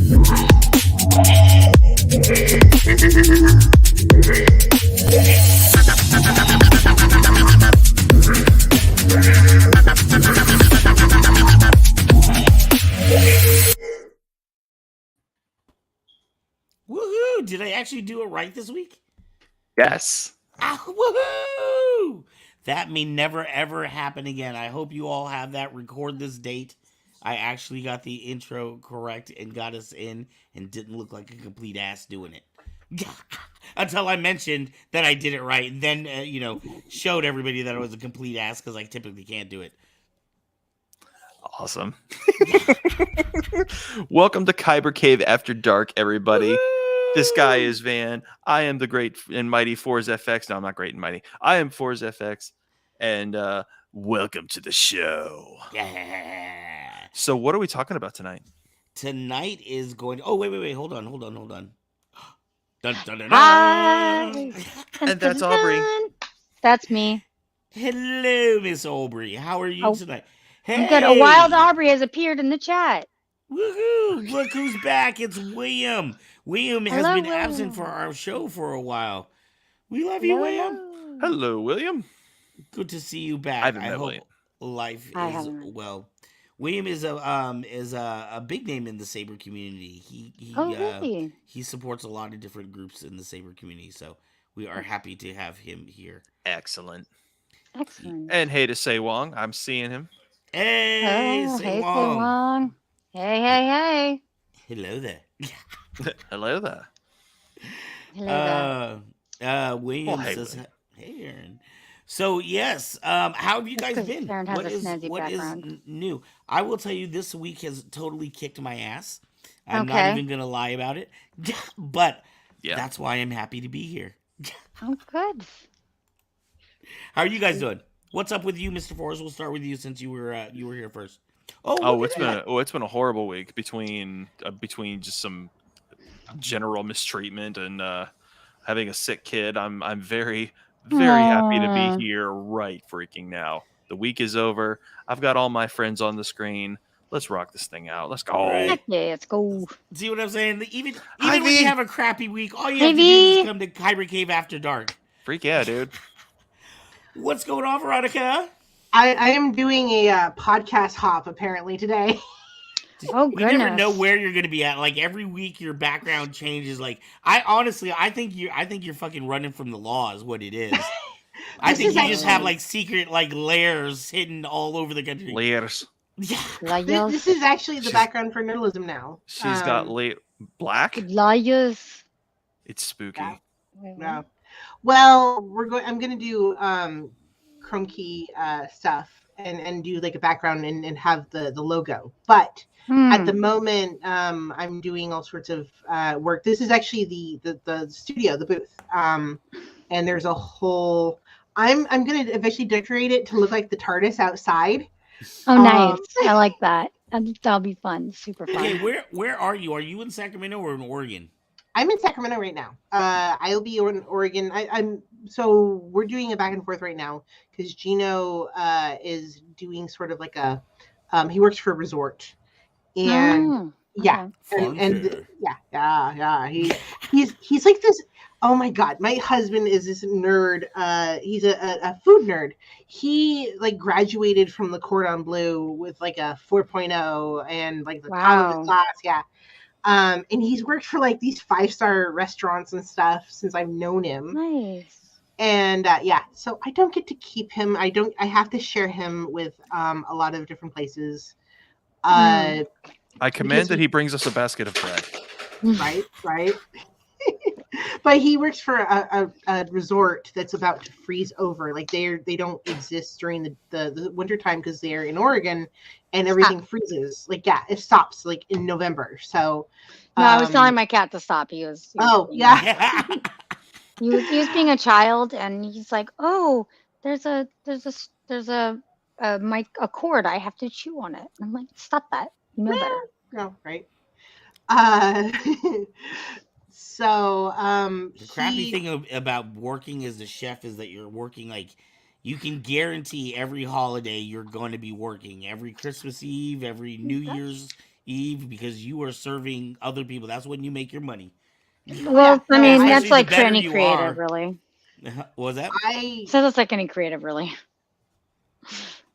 Woohoo! Did I actually do it right this week? Yes. Ah, woohoo! That may never ever happen again. I hope you all have that. Record this date. I actually got the intro correct and got us in and didn't look like a complete ass doing it. Until I mentioned that I did it right and then, showed everybody that I was a complete ass because I typically can't do it. Awesome. Welcome to Kyber Cave After Dark, everybody. Woo! This guy is Van. I am the great and mighty Forz FX. No, I'm not great and mighty. I am Forz FX. And welcome to the show. Yeah. So what are we talking about tonight? Tonight is going... Oh, wait. Hold on. Dun, dun, dun, dun. Hi. And that's Aubrey. That's me. Hello, Miss Aubrey. How are you tonight? I'm good. A wild Aubrey has appeared in the chat. Woohoo! Look who's back. It's William. William has Hello, been William. absent for our show for a while. We love you, William. Hello, William. Good to see you back. I haven't I met hope William. life I is haven't. well. William is a big name in the Saber community. Really? He supports a lot of different groups in the Saber community, so we are happy to have him here. Excellent. Excellent. And hey to Say Wong. I'm seeing him. Hey, Oh, Say hey, Wong. Wong. Hey. Hello there. Hello there. Hello there. William hey, says, William. "Hey, Aaron." So yes, how have you That's guys 'cause been? Aaron has What a is snazzy background. new? I will tell you, this week has totally kicked my ass. I'm not Okay. even gonna lie about it, but Yeah. that's why I'm happy to be here. Oh, good. How are you guys doing? What's up with you, Mr. Forrest? We'll start with you since you were here first. Oh, look it's at been a horrible week between just some general mistreatment and having a sick kid. I'm very happy to be here right freaking now. The week is over. I've got all my friends on the screen. Let's rock this thing out. Let's go. Right. Yeah, let's go. See what I'm saying? Even Hi, when you V. have a crappy week, all you Hi, have to do is V. come to Kyber Cave After Dark. Freak yeah, dude. What's going on, Veronica? I am doing a podcast hop apparently today. Oh, You never know goodness. where you're gonna be at. Like every week, your background changes. Like I think you're fucking running from the law is what it is. I This think is you just have actually- like secret like lairs hidden all over the country. Layers. Yeah. Liars. This is actually the She's- background for Nerdalism now. She's got black. Liars. It's spooky. Yeah. Yeah. Well, I'm gonna do Chrome key stuff and do like a background and have the logo. But at the moment, I'm doing all sorts of work. This is actually the studio, the booth. And there's a whole. I'm gonna eventually decorate it to look like the TARDIS outside. Oh, nice. I like that. That'll be fun. Super fun. Okay, where are you? Are you in Sacramento or in Oregon? I'm in Sacramento right now. I'll be in Oregon. So we're doing a back and forth right now because Gino is doing sort of like a he works for a resort, and yeah, and yeah, he's like this. Oh my God, my husband is this nerd. He's a food nerd. He like graduated from the Cordon Bleu with like a 4.0 and like the top of his class. Yeah. And he's worked for like these 5-star restaurants and stuff since I've known him. Nice. And yeah, so I don't get to keep him. I have to share him with a lot of different places. I command that he brings us a basket of bread. Right. But he works for a resort that's about to freeze over. Like they don't exist during the winter time because they're in Oregon and everything freezes. Like yeah, it stops like in November. So No, I was telling my cat to stop. He was yeah. he was being a child, and he's like, "Oh, there's a cord. I have to chew on it." And I'm like, "Stop that. You know better." No, right. So the crappy thing about working as a chef is that you're working like you can guarantee every holiday you're going to be working. Every Christmas Eve, every New Year's Eve, because you are serving other people. That's when you make your money. Well, I no, mean, Especially that's the like for better any you creative, are. really. What was that? So that's like any creative, really.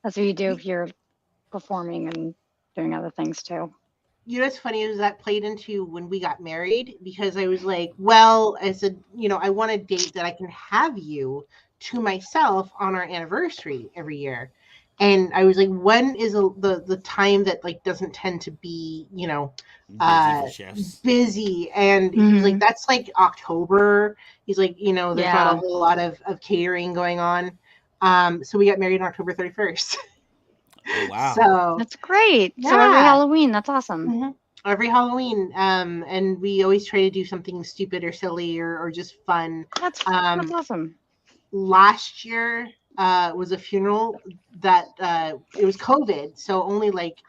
That's what you do if you're performing and doing other things too. You know what's funny is that played into when we got married, because I was like, well, I said, I want a date that I can have you to myself on our anniversary every year. And I was like, when is the time that like doesn't tend to be, Busy for chefs. busy? And he was like, that's like October. He's like, there's not Yeah. a whole lot of catering going on. So we got married on October 31st. Oh wow. So That's great. So every Yeah. Halloween, that's awesome. Mhm. Every Halloween, and we always try to do something stupid or silly or just fun. That's awesome. Last year was a funeral that it was COVID, so only like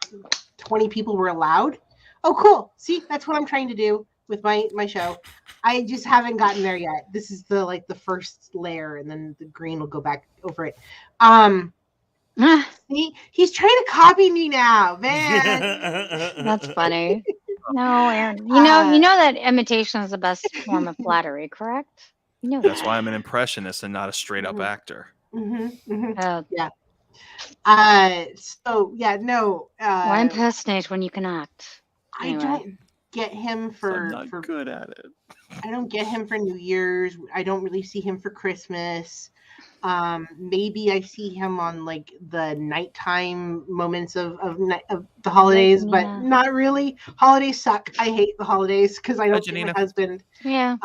20 people were allowed. Oh, cool! See, that's what I'm trying to do with my show. I just haven't gotten there yet. This is the first layer, and then the green will go back over it. See, he's trying to copy me now, man. That's funny. No, Aaron. You know that imitation is the best form of flattery, correct? You know That's that. why I'm an impressionist and not a straight up actor. Yeah. So yeah, no. Why impersonate when you can act? I Anyway. don't get him I'm not good at it. I don't get him for New Year's. I don't really see him for Christmas. Maybe I see him on like the nighttime moments of the holidays, but Yeah. not really. Holidays suck. I hate the holidays because I don't get my Janina. husband. Yeah.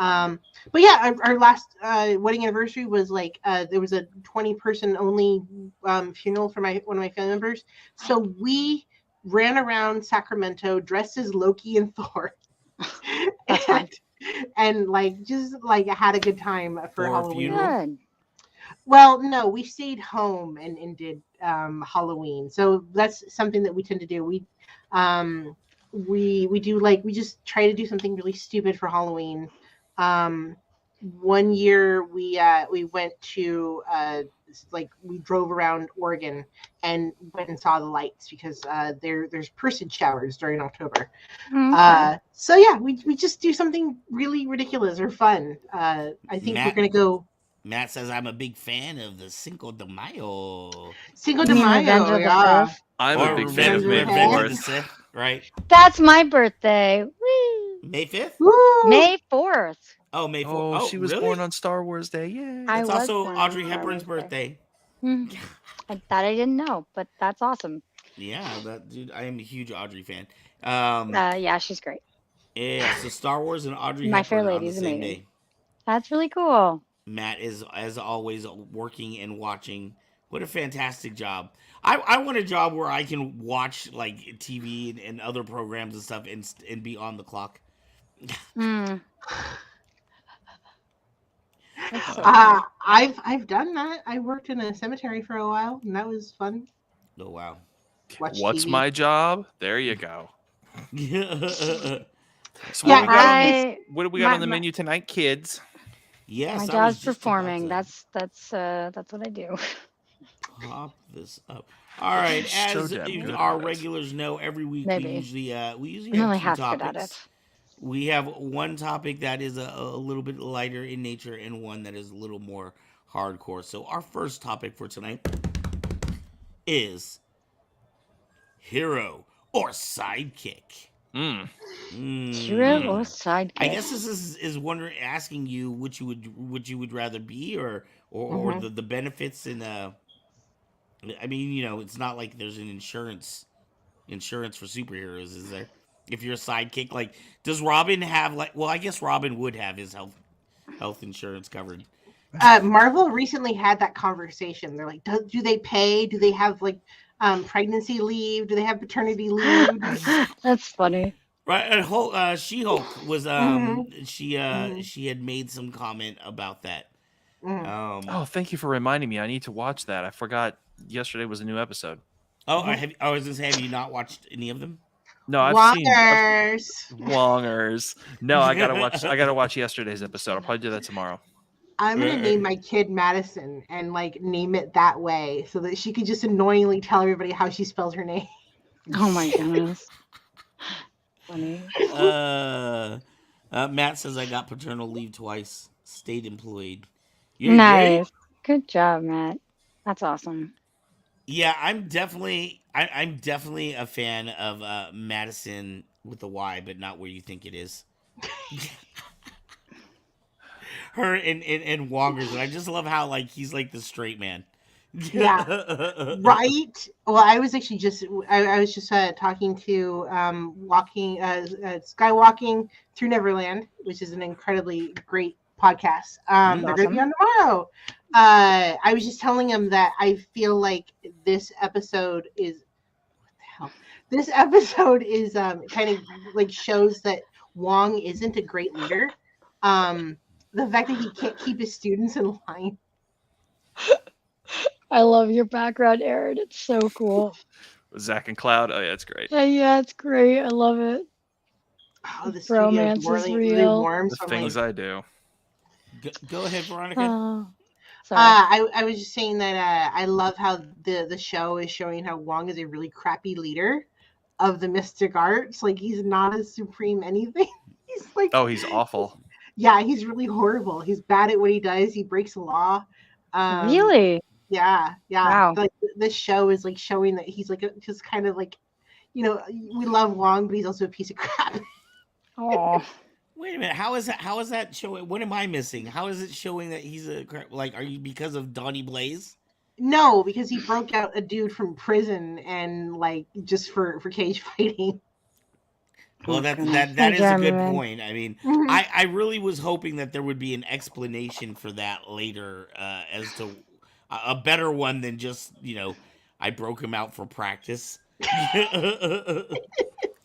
But yeah, our last wedding anniversary was like there was a 20-person only funeral for one of my family members. So we ran around Sacramento dressed as Loki and Thor. That's fun. And like just like had a good time for For a Halloween. funeral? Good. Well, no, we stayed home and did Halloween. So that's something that we tend to do. We do like we just try to do something really stupid for Halloween. One year we went to like we drove around Oregon and went and saw the lights because there's person showers during October. Okay. So yeah, we just do something really ridiculous or fun. I think we're gonna go. Matt says I'm a big fan of the Cinco de Mayo. Cinco de You mean Mayo, Revenge of the yeah. Fifth? I'm Or a big fan of May Revenge of the 4th. Sith, right? That's my birthday. Woo. May 5th? Woo! May 4th. Oh, May 4th. Oh, Oh, she was really? born on Star Wars Day. Yay. I It's was also born on Audrey Star Hepburn's Wars birthday. That I didn't know, but that's awesome. Yeah, dude, I am a huge Audrey fan. Yeah, she's great. Yeah, so Star Wars and Audrey My Fair Hepburn on the Lady's same amazing. day. That's really cool. Matt is, as always, working and watching. What a fantastic job. I want a job where I can watch like TV and other programs and stuff and be on the clock. Mm. That's so Uh, I've done that. I worked in a cemetery for a while, and that was fun. Oh, wow. Watch What's TV. my job? There you go. Yes, So Yeah, what do we got on the menu tonight, kids? my I was job's just about performing. to That's what I do. pop this up. All right, So as damn good our at it. regulars know, every week Maybe. we usually I'm have only two half good at topics. it. We have one topic that is a little bit lighter in nature and one that is a little more hardcore. So our first topic for tonight is hero or sidekick. Hero or sidekick? I guess this is asking you which you would rather be or the benefits and I mean, it's not like there's an insurance for superheroes, is there? If you're a sidekick, like, does Robin have I guess Robin would have his health insurance covered. Marvel recently had that conversation. They're like, do they pay? Do they have like pregnancy leave? Do they have paternity leave? That's funny. Right, and She-Hulk was she had made some comment about that. Oh, thank you for reminding me. I need to watch that. I forgot yesterday was a new episode. I was gonna say, have you not watched any of them? No, I've Wongers. seen Wongers. No, I gotta watch yesterday's episode. I'll probably do that tomorrow. I'm gonna name my kid Madison and like name it that way so that she could just annoyingly tell everybody how she spells her name. Oh my goodness. funny. Matt says I got paternal leave twice. Stayed employed. Yay, yay. Nice. Good job, Matt. That's awesome. Yeah, I'm definitely a fan of Madison with a Y, but not where you think it is. Her and Wongers, and I just love how like he's like the straight man. Yeah. Right. Well, I was actually just I was just talking to skywalking through Neverland, which is an incredibly great podcast. They're going to be on tomorrow. I was just telling him that I feel like this episode is this episode is kind of like shows that Wong isn't a great leader. The fact that he can't keep his students in line. I love your background, Aaron. It's so cool. Zach and Cloud. Oh yeah, it's great. Yeah, it's great. I love it. Oh, the studio is Bromance is really real. warm. The So things I do. Go ahead, Veronica. Sorry. I was just saying that I love how the show is showing how Wong is a really crappy leader of the mystic arts. Like he's not a supreme anything. He's like, Oh, he's awful. yeah, he's really horrible. He's bad at what he does. He breaks the law. Really? Yeah. Wow. Like this show is like showing that he's like just kind of like, we love Wong, but he's also a piece of crap. Oh. Wait a minute. How is that showing? What am I missing? How is it showing that he's like? Are you because of Donnie Blaze? No, because he broke out a dude from prison and like just for cage fighting. Well, that is a good point. I mean, I really was hoping that there would be an explanation for that later, as to a better one than just I broke him out for practice.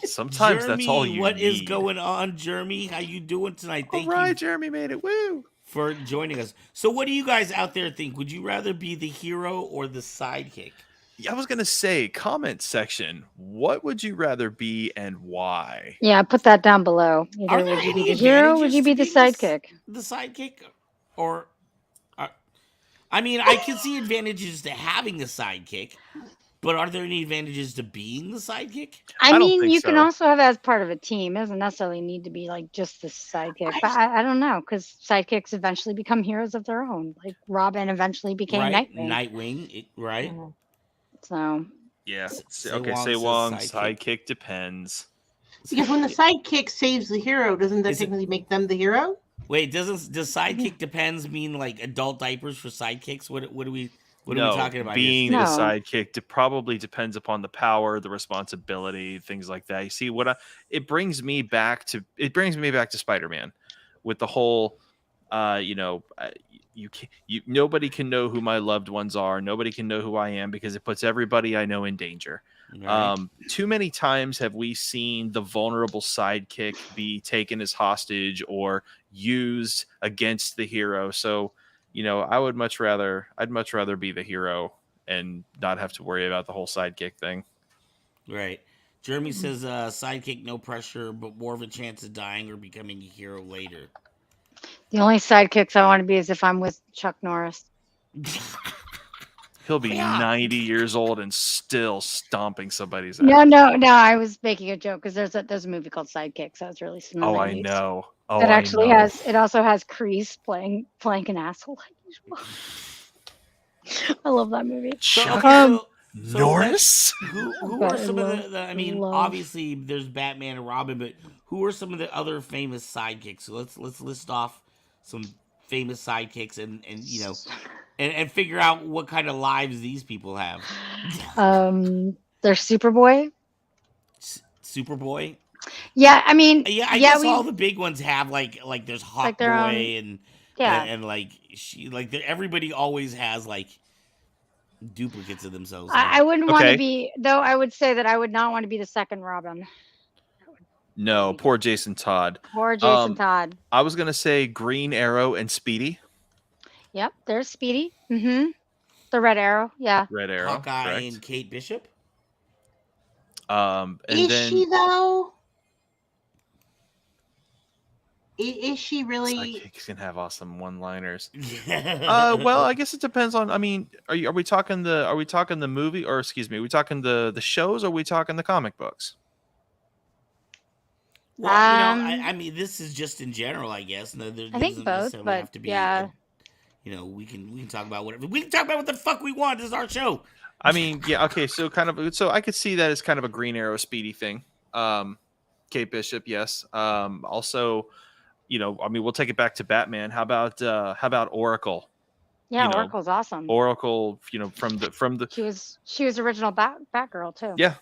Sometimes Jeremy, that's all you what need. is going on, Jeremy? How you doing tonight? Thank you. Jeremy made it. Woo! For joining us. So what do you guys out there think? Would you rather be the hero or the sidekick? I was going to say, comment section, what would you rather be and why? Yeah, put that down below. Are Either there would you any be the hero, would advantages you to be the being sidekick? The sidekick? Or, I mean, I can see advantages to having a sidekick, but are there any advantages to being the sidekick? I don't mean, think you can so. also have it as part of a team. It doesn't necessarily need to be like just the sidekick. But I don't know, because sidekicks eventually become heroes of their own. Like Robin eventually became Right? Nightwing. Right? So Yeah. Say Okay, Wong say says Wong. sidekick. Sidekick depends. Because when the sidekick saves the hero, doesn't that Is it- technically make them the hero? Wait, does sidekick depends mean like adult diapers for sidekicks? What are we No, talking about being here? the No. sidekick probably depends upon the power, the responsibility, things like that. You see, it brings me back to Spider-Man, with the whole, nobody can know who my loved ones are. Nobody can know who I am because it puts everybody I know in danger. Right. Too many times have we seen the vulnerable sidekick be taken as hostage or used against the hero. So, I'd much rather be the hero and not have to worry about the whole sidekick thing. Right. Jeremy says sidekick, no pressure, but more of a chance of dying or becoming a hero later. the only sidekicks I want to be is if I'm with Chuck Norris. He'll be Yeah. 90 years old and still stomping somebody's No, ass. no. I was making a joke because there's a movie called Sidekick, so it's really similar. Oh, I know. Oh, That actually I know. it also has Kreese playing an asshole like usual. I love that movie. Chuck So Norris? who But are I some love- of the I mean, love- obviously there's Batman and Robin, but who are some of the other famous sidekicks? So let's list off some famous sidekicks and and figure out what kind of lives these people have. There's Superboy. Superboy. Yeah, I mean, I guess all the big ones have like there's Hawk Like their Boy own- and yeah. and like everybody always has like duplicates of themselves. I wouldn't want Okay. to be, though. I would say that I would not want to be the second Robin. No, poor Jason Todd. Or Jason Todd. I was going to say Green Arrow and Speedy. Yep, there's Speedy. Mm-hmm. The Red Arrow. Yeah. Red Arrow. Hawkeye correct. and Kate Bishop. And Is then she though? Is she really? Sidekicks can have awesome one-liners. Well, Well, I guess it depends on. I mean, are we talking the movie, or excuse me, are we talking the shows, or are we talking the comic books? Well, I mean, this is just in general, I guess. No, there I think doesn't both, necessarily but have to be. yeah. We can talk about whatever. We can talk about what the fuck we want. This is our show. I mean, yeah, okay, so I could see that as kind of a Green Arrow Speedy thing. Kate Bishop, yes. Also, I mean, we'll take it back to Batman. How about Oracle? Yeah, Oracle's awesome. Oracle, from the She was original Batgirl too. yeah.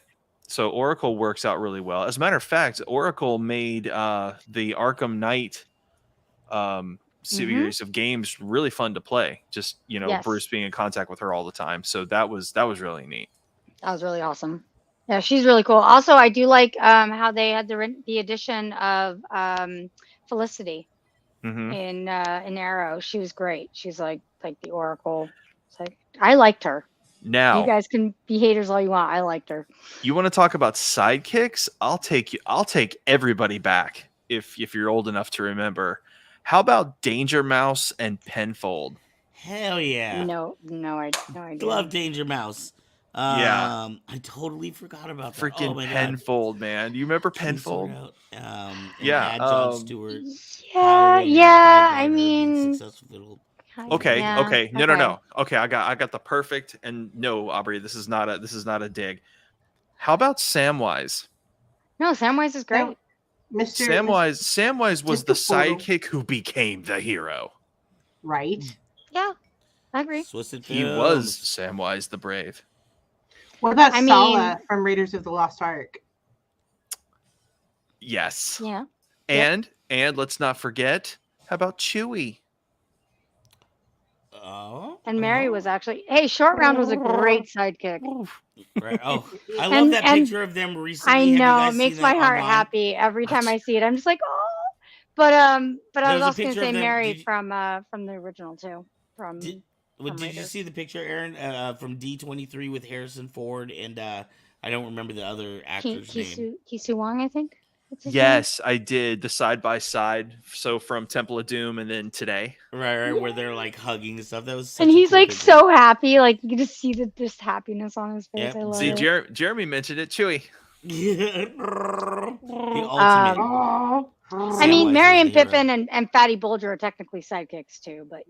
So Oracle works out really well. As a matter of fact, Oracle made the Arkham Knight series of games really fun to play. Just Yes. Bruce being in contact with her all the time. So that was really neat. That was really awesome. Yeah, she's really cool. Also, I do like how they had the addition of Felicity in Arrow. She was great. She's like the Oracle. It's like I liked her. Now You guys can be haters all you want. I liked her. you want to talk about sidekicks? I'll take everybody back if you're old enough to remember. How about Danger Mouse and Penfold? Hell yeah. No idea. Love Danger Mouse. Yeah. I totally forgot about that. Freaking Oh my Penfold, man. You remember God. Penfold? Yeah. Jon Stewart. Yeah. I mean, Okay. yeah, Okay. No. Okay, I got the perfect. And no, Aubrey, this is not a dig. How about Samwise? No, Samwise is great. Samwise was the Mr. Portal. sidekick who became the hero. Right. Yeah, I agree. He was Samwise the Brave. What about I mean- Sala from Raiders of the Lost Ark? Yes. Yeah. And let's not forget, how about Chewie? Oh. And Mary was actually. Hey, Short Round was a great sidekick. Right. Oh, I love that and picture of them recently. I Have you know guys it makes seen my that heart online? happy every time I see it. I'm just like, oh. But I There was was a also gonna picture say of them- Mary did you- from the original too. Did you Raiders. see the picture, Aaron, from D23 with Harrison Ford and I don't remember the other actor's name. Kisu Wong, I think. What's his Yes, I did the side by side. So from Temple of Doom and then today. Right, where they're like hugging and stuff. That was name? such And a he's cool like picture. so happy. Like you can just see this happiness on his face. Yep. I love See, it. Jeremy mentioned it, Chewie. the ultimate. Oh. I mean, Samwise Mary is and the hero. Pippin and Fatty Bulger are technically sidekicks too, but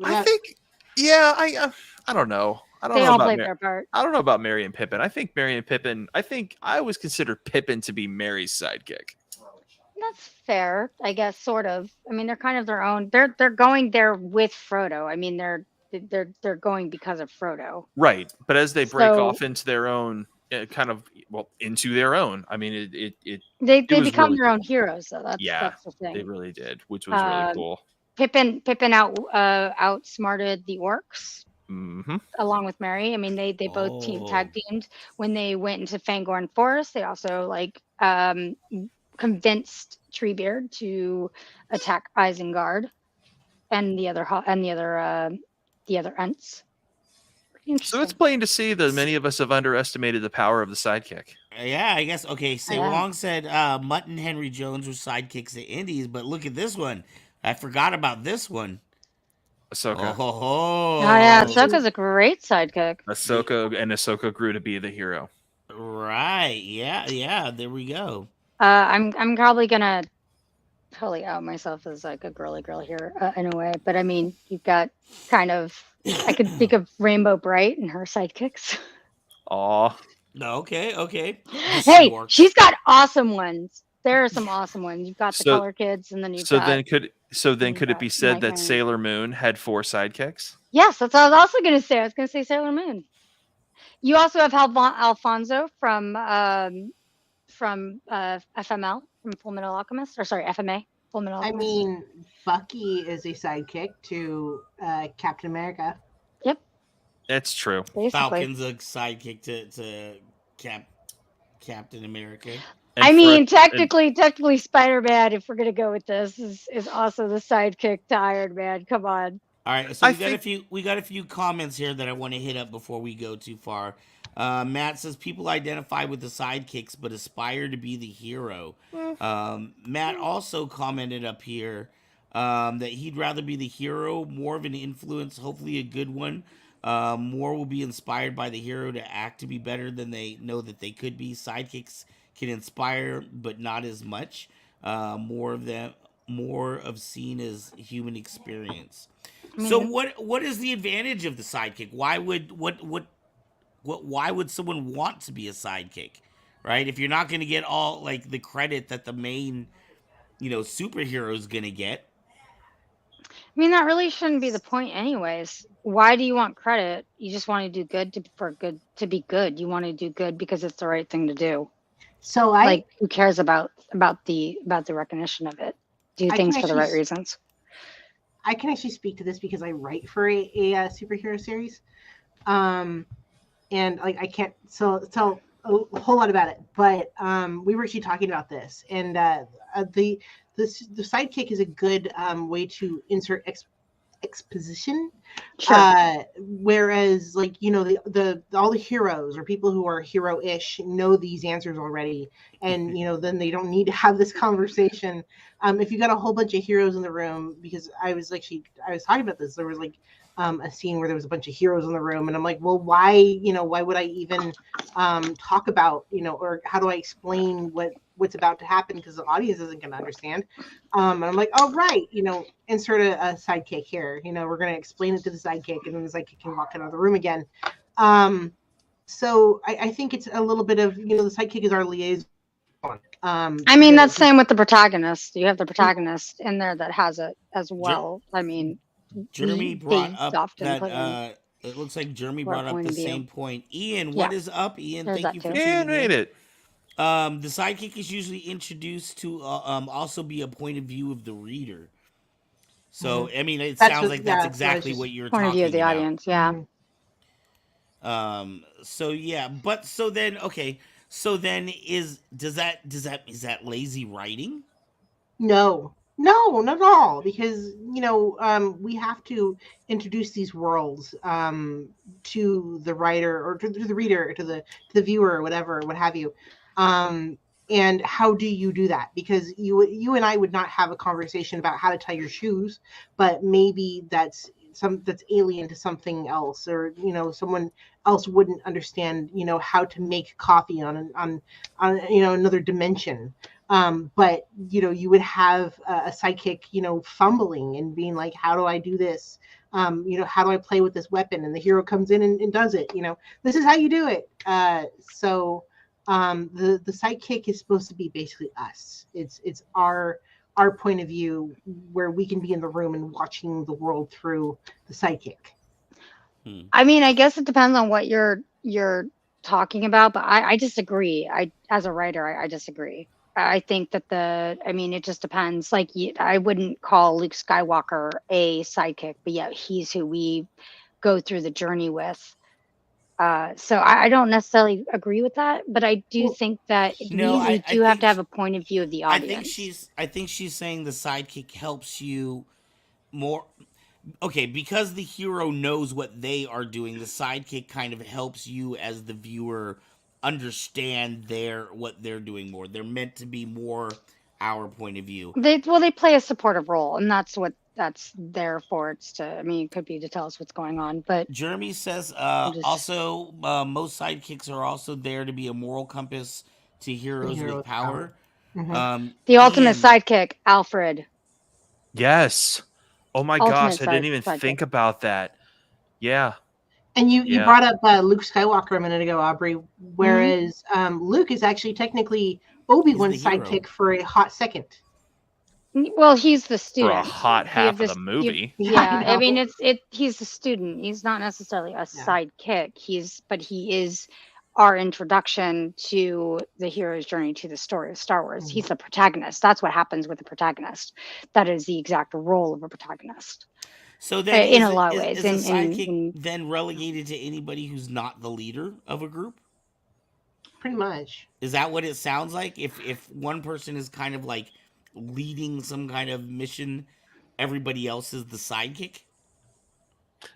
I think, yeah, I don't know. I don't they know all about played their part. I don't know about Mary and Pippin. I think I always considered Pippin to be Mary's sidekick. That's fair, I guess, sort of. I mean, they're kind of their own. They're going there with Frodo. I mean, they're going because of Frodo. Right, but as they break So- off into their own, into their own. I mean, They was become really their own cool. heroes, though. That's the they thing. really did, which was really cool. Pippin outsmarted the orcs Mm-hmm. along with Mary. I mean, they both tag teamed when they went into Fangorn Forest. They also convinced Treebeard to attack Isengard and the other Ents. So it's plain to see that many of us have underestimated the power of the sidekick. Yeah, I guess. Okay, so Yeah. Long said Mutt and Henry Jones were sidekicks at Indies, but look at this one. I forgot about this one. Ahsoka. Oh yeah, Ahsoka's a great sidekick. Ahsoka grew to be the hero. Right. Yeah. There we go. I'm probably gonna totally out myself as like a girly girl here in a way, but I mean, you've got kind of. I could think of Rainbow Bright and her sidekicks. Aw. Okay. Hey, she's got awesome ones. There are some awesome ones. You've got the Color Kids, and then you've got. Then could it be said Night that Rain. Sailor Moon had 4 sidekicks? Yes, that's what I was also going to say. I was going to say Sailor Moon. You also have Alfonso from FML, from Full Metal Alchemist, or sorry, FMA, Full Metal I Alchemist. mean, Bucky is a sidekick to Captain America. Yep. That's true. Basically. Falcon's a sidekick to Captain America. And I mean, Fred- technically, Spider-Man, if we're gonna go with this, is also the sidekick to Iron Man. Come on. All right, so I we got a few comments here that I want to hit up before we go too far. Matt says people identify with the sidekicks but aspire to be the hero. Matt also commented up here that he'd rather be the hero, more of an influence, hopefully a good one. More will be inspired by the hero to act to be better than they know that they could be. Sidekicks can inspire, but not as much. More of seen as human experience. I So mean, what is the advantage of the sidekick? Why would someone want to be a sidekick? Right? If you're not going to get all like the credit that the main, superhero is going to get. that really shouldn't be the point, anyways. Why do you want credit? You just want to do good to be good. You want to do good because it's the right thing to do. So Like, who cares about the recognition of it? Do I things can for the actually right reasons. I can actually speak to this because I write for a superhero series, and like I can't tell a whole lot about it, but we were actually talking about this, and the sidekick is a good way to insert exposition. Sure. Whereas, like, the all the heroes or people who are hero-ish know these answers already, and then they don't need to have this conversation. If you got a whole bunch of heroes in the room, because I was talking about this, there was like a scene where there was a bunch of heroes in the room, and I'm like, well, why would I even talk about, or how do I explain what's about to happen, because the audience isn't going to understand. And I'm like, oh, right, insert a sidekick here. We're going to explain it to the sidekick, and then the sidekick can walk out of the room again. So I think it's a little bit of, the sidekick is our liaison. That's same with the protagonist. You have the protagonist in there that has it as well. Jeremy they brought up often that put in it looks like Jeremy for a brought up point the of view. same point. Ian, Yeah. what is up? Ian, There's thank that you for too. Yeah, tuning made in. it. The sidekick is usually introduced to also be a point of view of the reader. So it sounds like that's exactly what you're point of talking view of the about. audience. Yeah. So yeah, but so then okay, so then is that lazy writing? No, not at all. Because we have to introduce these worlds to the writer, or to the reader, or to the viewer, or whatever, what have you. And how do you do that? Because you and I would not have a conversation about how to tie your shoes, but maybe that's alien to something else, or someone else wouldn't understand how to make coffee on another dimension. But you would have a sidekick fumbling and being like, how do I do this? How do I play with this weapon? And the hero comes in and does it. This is how you do it. So the sidekick is supposed to be basically us. It's our point of view, where we can be in the room and watching the world through the sidekick. I guess it depends on what you're talking about, but I disagree. As a writer, I disagree. I think that it just depends. Like, I wouldn't call Luke Skywalker a sidekick, but yeah, he's who we go through the journey with. So I don't necessarily agree with that, but I do think that we do have to have a point of view of the audience. I think she's saying the sidekick helps you more. Okay, because the hero knows what they are doing, the sidekick kind of helps you as the viewer understand what they're doing more. They're meant to be more our point of view. They play a supportive role, and that's what that's there for. It could be to tell us what's going on, but Jeremy says also most sidekicks are also there to be a moral compass to heroes with power. The ultimate sidekick, Alfred. Yes. Oh my gosh, I didn't even think about that. Yeah. And you brought up Luke Skywalker a minute ago, Aubrey, whereas Luke is actually technically Obi-Wan's sidekick for a hot second. Well, he's the student. For a hot half of the movie. He's the student. He's not necessarily a sidekick. He is our introduction to the hero's journey to the story of Star Wars. He's the protagonist. That's what happens with the protagonist. That is the exact role of a protagonist. So then, in a lot of ways, is a sidekick then relegated to anybody who's not the leader of a group? Pretty much. Is that what it sounds like? If one person is kind of like leading some kind of mission, everybody else is the sidekick?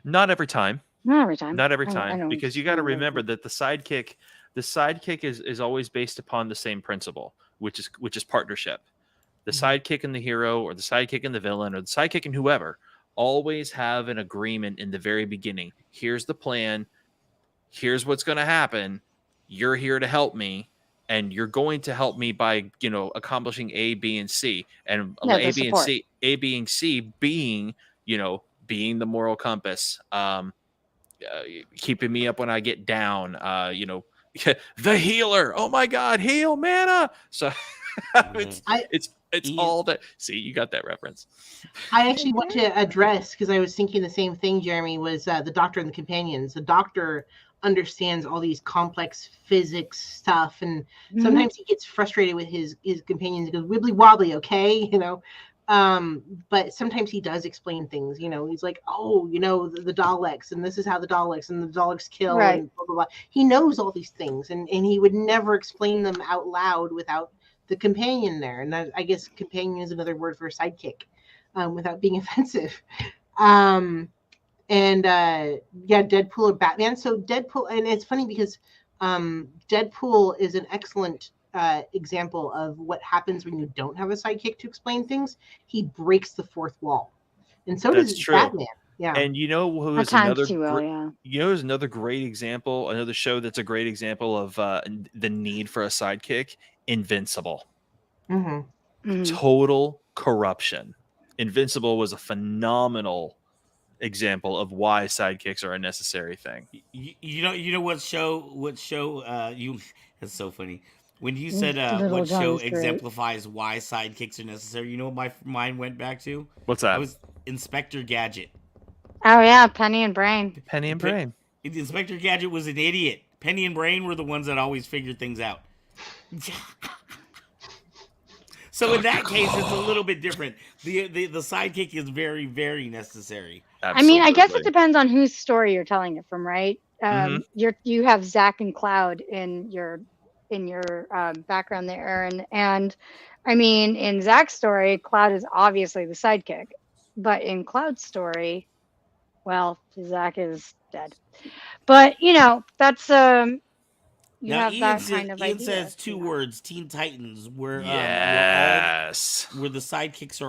Not every time. Not every time. Not every time. Because you got to remember that the sidekick is always based upon the same principle, which is partnership. The sidekick and the hero, or the sidekick and the villain, or the sidekick and whoever, always have an agreement in the very beginning. Here's the plan. Here's what's going to happen. You're here to help me. and you're going to help me by, accomplishing A, B, and C, and Yeah, the A, B, and support. C, A, B, and C being, being the moral compass, keeping me up when I get down, the healer. Oh my God, heal mana. So it's I it's all that. See, you got that reference. I actually want to address, because I was thinking the same thing, Jeremy, was the Doctor and the Companions. The Doctor understands all these complex physics stuff, and sometimes he gets frustrated with his companions. He goes, wibbly wobbly, okay, but sometimes he does explain things. He's like, oh, the Daleks, and this is how the Daleks kill, Right. and blah blah blah. He knows all these things, and he would never explain them out loud without the companion there. And I guess companion is another word for sidekick, without being offensive. Deadpool or Batman. So Deadpool, and it's funny because Deadpool is an excellent example of what happens when you don't have a sidekick to explain things. He breaks the fourth wall, and so That's does true. Batman. Yeah. And who At is times another too well, yeah. who's another great example, another show that's a great example of the need for a sidekick? Invincible. Mm-hmm. Total corruption. Invincible was a phenomenal example of why sidekicks are a necessary thing. You know what show you it's so funny when you said Little what John show is great. exemplifies why sidekicks are necessary. You know what my mind went back to? What's that? I was Inspector Gadget. Oh yeah, Penny and Brain. Penny and Brain. Inspector Gadget was an idiot. Penny and Brain were the ones that always figured things out. So in that case, it's a little bit different. The sidekick is very, very necessary. Absolutely. I mean, I guess it depends on whose story you're telling it from, right? You have Zach and Cloud in your background there, and I mean, in Zach's story, Cloud is obviously the sidekick, but in Cloud's story, well, Zach is dead. But that's you Now, have that kind of Ian idea. says two words: Teen Titans, where yes, where the sidekicks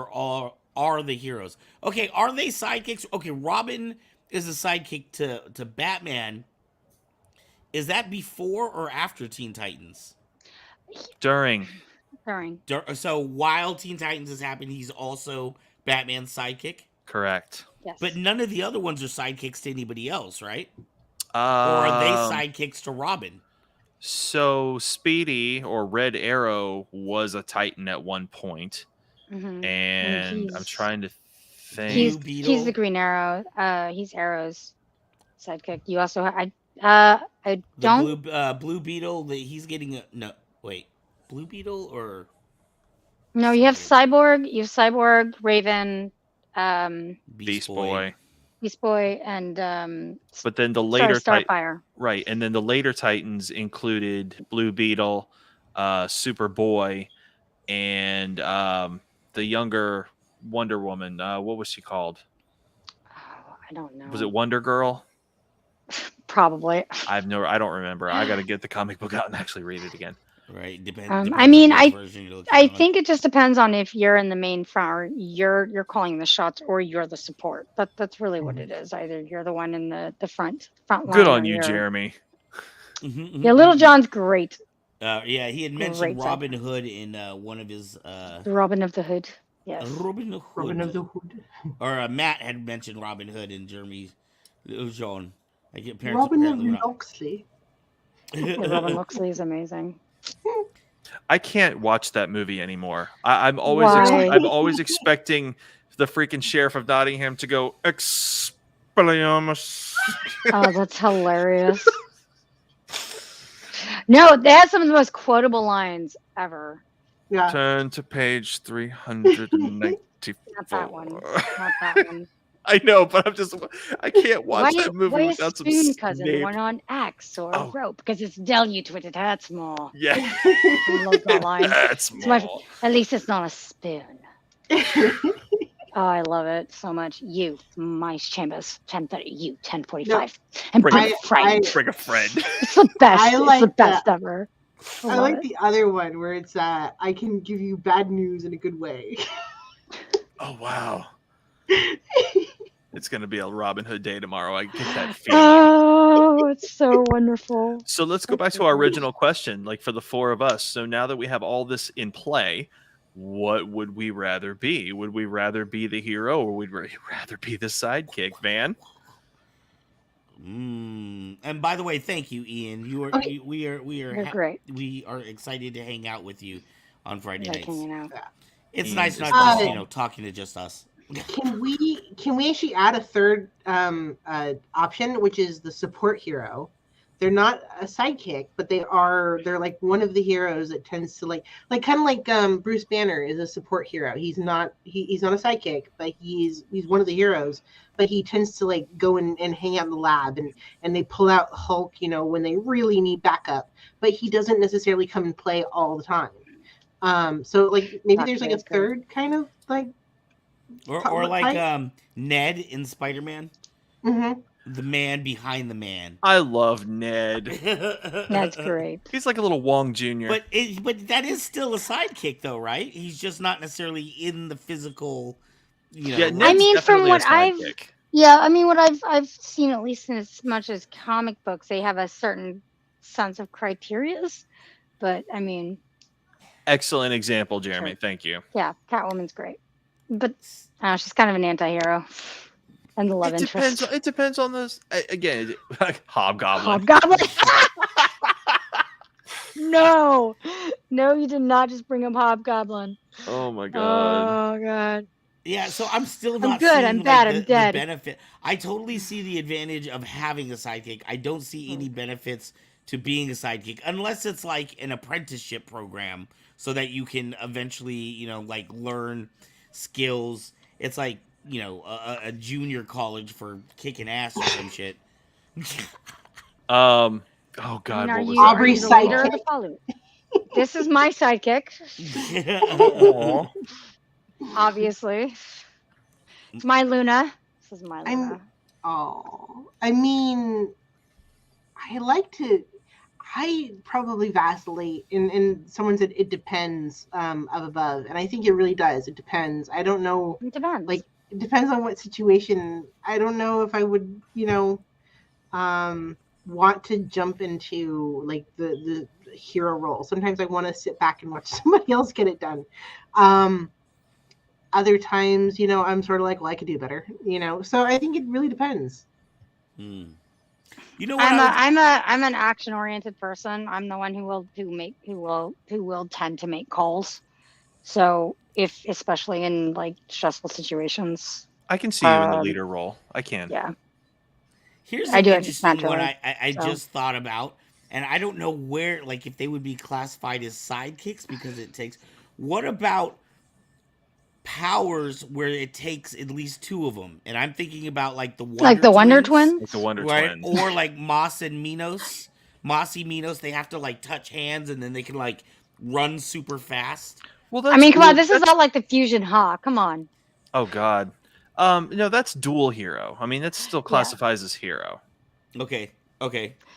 are the heroes. Okay, are they sidekicks? Okay, Robin is a sidekick to Batman. Is that before or after Teen Titans? During. So while Teen Titans is happening, he's also Batman's sidekick. Correct. Yes. But none of the other ones are sidekicks to anybody else, right? Or Or are they sidekicks to Robin? So Speedy or Red Arrow was a Titan at one point, and I'm trying to think. He's the Green Arrow. He's Arrow's sidekick. You also I don't. Blue Beetle. He's getting a no. Wait, Blue Beetle or no? You have Cyborg. You have Cyborg, Raven, Beast Boy, and but then the later Starfire. Right, and then the later Titans included Blue Beetle, Superboy, and the younger Wonder Woman. What was she called? Oh, I don't know. Was it Wonder Girl? Probably. I don't remember. I got to get the comic book out and actually read it again. Right. Depends I mean, on which version you're looking I at. think it just depends on if you're in the main front or you're calling the shots or you're the support. That's really what it is. Either you're the one in the front line. Good on you, Jeremy. Yeah, Little John's great. Yeah, he had mentioned Robin Hood in one of his Robin of the Hood. Yes. Robin of the Hood. Or Matt had mentioned Robin Hood in Jeremy's John. I get parents. Robin of Locksley. Robin Locksley is amazing. I can't watch that movie anymore. I'm always expecting the freaking sheriff of Nottingham to go Expelliarmus. Oh, that's hilarious. No, they have some of the most quotable lines ever. Yeah. Turn to page 394. Not that one. Not that one. I know, but I can't watch that movie why without some spoon, cousin? Snape. One on axe or a rope because it's deluge with it. That's more. Yeah, I love that line. that's more. At least it's not a spoon. Oh, I love it so much. You, Mice Chambers, 10:30. You, 10:45. No, and bring a friend. Bring a friend. It's the best. It's the best ever. I like the other one where it's I can give you bad news in a good way. Oh wow. It's going to be a Robin Hood day tomorrow. I get that feeling. Oh, it's so wonderful. So let's go back to our original question, like for the four of us. So now that we have all this in play, what would we rather be? Would we rather be the hero or would we rather be the sidekick, Van? And by the way, thank you, Ian. You're great. We are excited to hang out with you on Friday Like nights. hanging out. It's Ian nice is not awesome. just talking to just us. Can we actually add a third option, which is the support hero? They're not a sidekick, but they're like one of the heroes that tends to like kind of like Bruce Banner is a support hero. He's not a sidekick, but he's one of the heroes. But he tends to like go and hang out in the lab and they pull out Hulk, when they really need backup. But he doesn't necessarily come and play all the time. So like maybe there's like a third kind of like or like Ned in Spider-Man. Mm-hmm. The man behind the man. I love Ned. That's great. He's like a little Wong Jr. But that is still a sidekick, though, right? He's just not necessarily in the physical. Yeah, like- Ned's I mean, from definitely what a sidekick. I've seen, at least in as much as comic books, they have a certain sense of criterias. But I mean, Excellent example, Jeremy. Sure. Thank you. yeah, Catwoman's great, but she's kind of an anti-hero and the love interest. It depends on this. Again, Hobgoblin. Hobgoblin. No, you did not just bring up Hobgoblin. Oh my god. Oh god. Yeah, so I'm still not good, seeing I'm like, bad, the, I'm dead. the benefit. I totally see the advantage of having a sidekick. I don't see any benefits to being a sidekick unless it's like an apprenticeship program so that you can eventually, like learn skills. It's like, a junior college for kicking ass or some shit. Oh god, Are what was you, that? are you the leader or the follower? This is my sidekick, Aw. obviously. It's my Luna. This is my Luna. I mean, I probably vacillate, and someone said it depends of above, and I think it really does. It depends. I don't know. It depends. Like, it depends on what situation. I don't know if I would, want to jump into like the hero role. Sometimes I want to sit back and watch somebody else get it done. Other times, I'm sort of like, well, I could do better, So I think it really depends. You know what? I'm an action oriented person. I'm the one who will tend to make calls. So especially in like stressful situations. I can see you in the leader role. I can. Yeah. Here's I an do it interesting one naturally, I just thought about, and I don't know where, like, if they would be classified as sidekicks because it takes. What about powers where it takes at least two of them? And I'm thinking about like the Wonder Twins, Like the Wonder right? Twins. Or like Moss and Minos. Mossy Minos, they have to like touch hands and then they can like run super fast. Well, I mean, come on, this is not like the Fusion Ha. Come on. Oh god. No, that's dual hero. I mean, that still classifies as hero. Okay.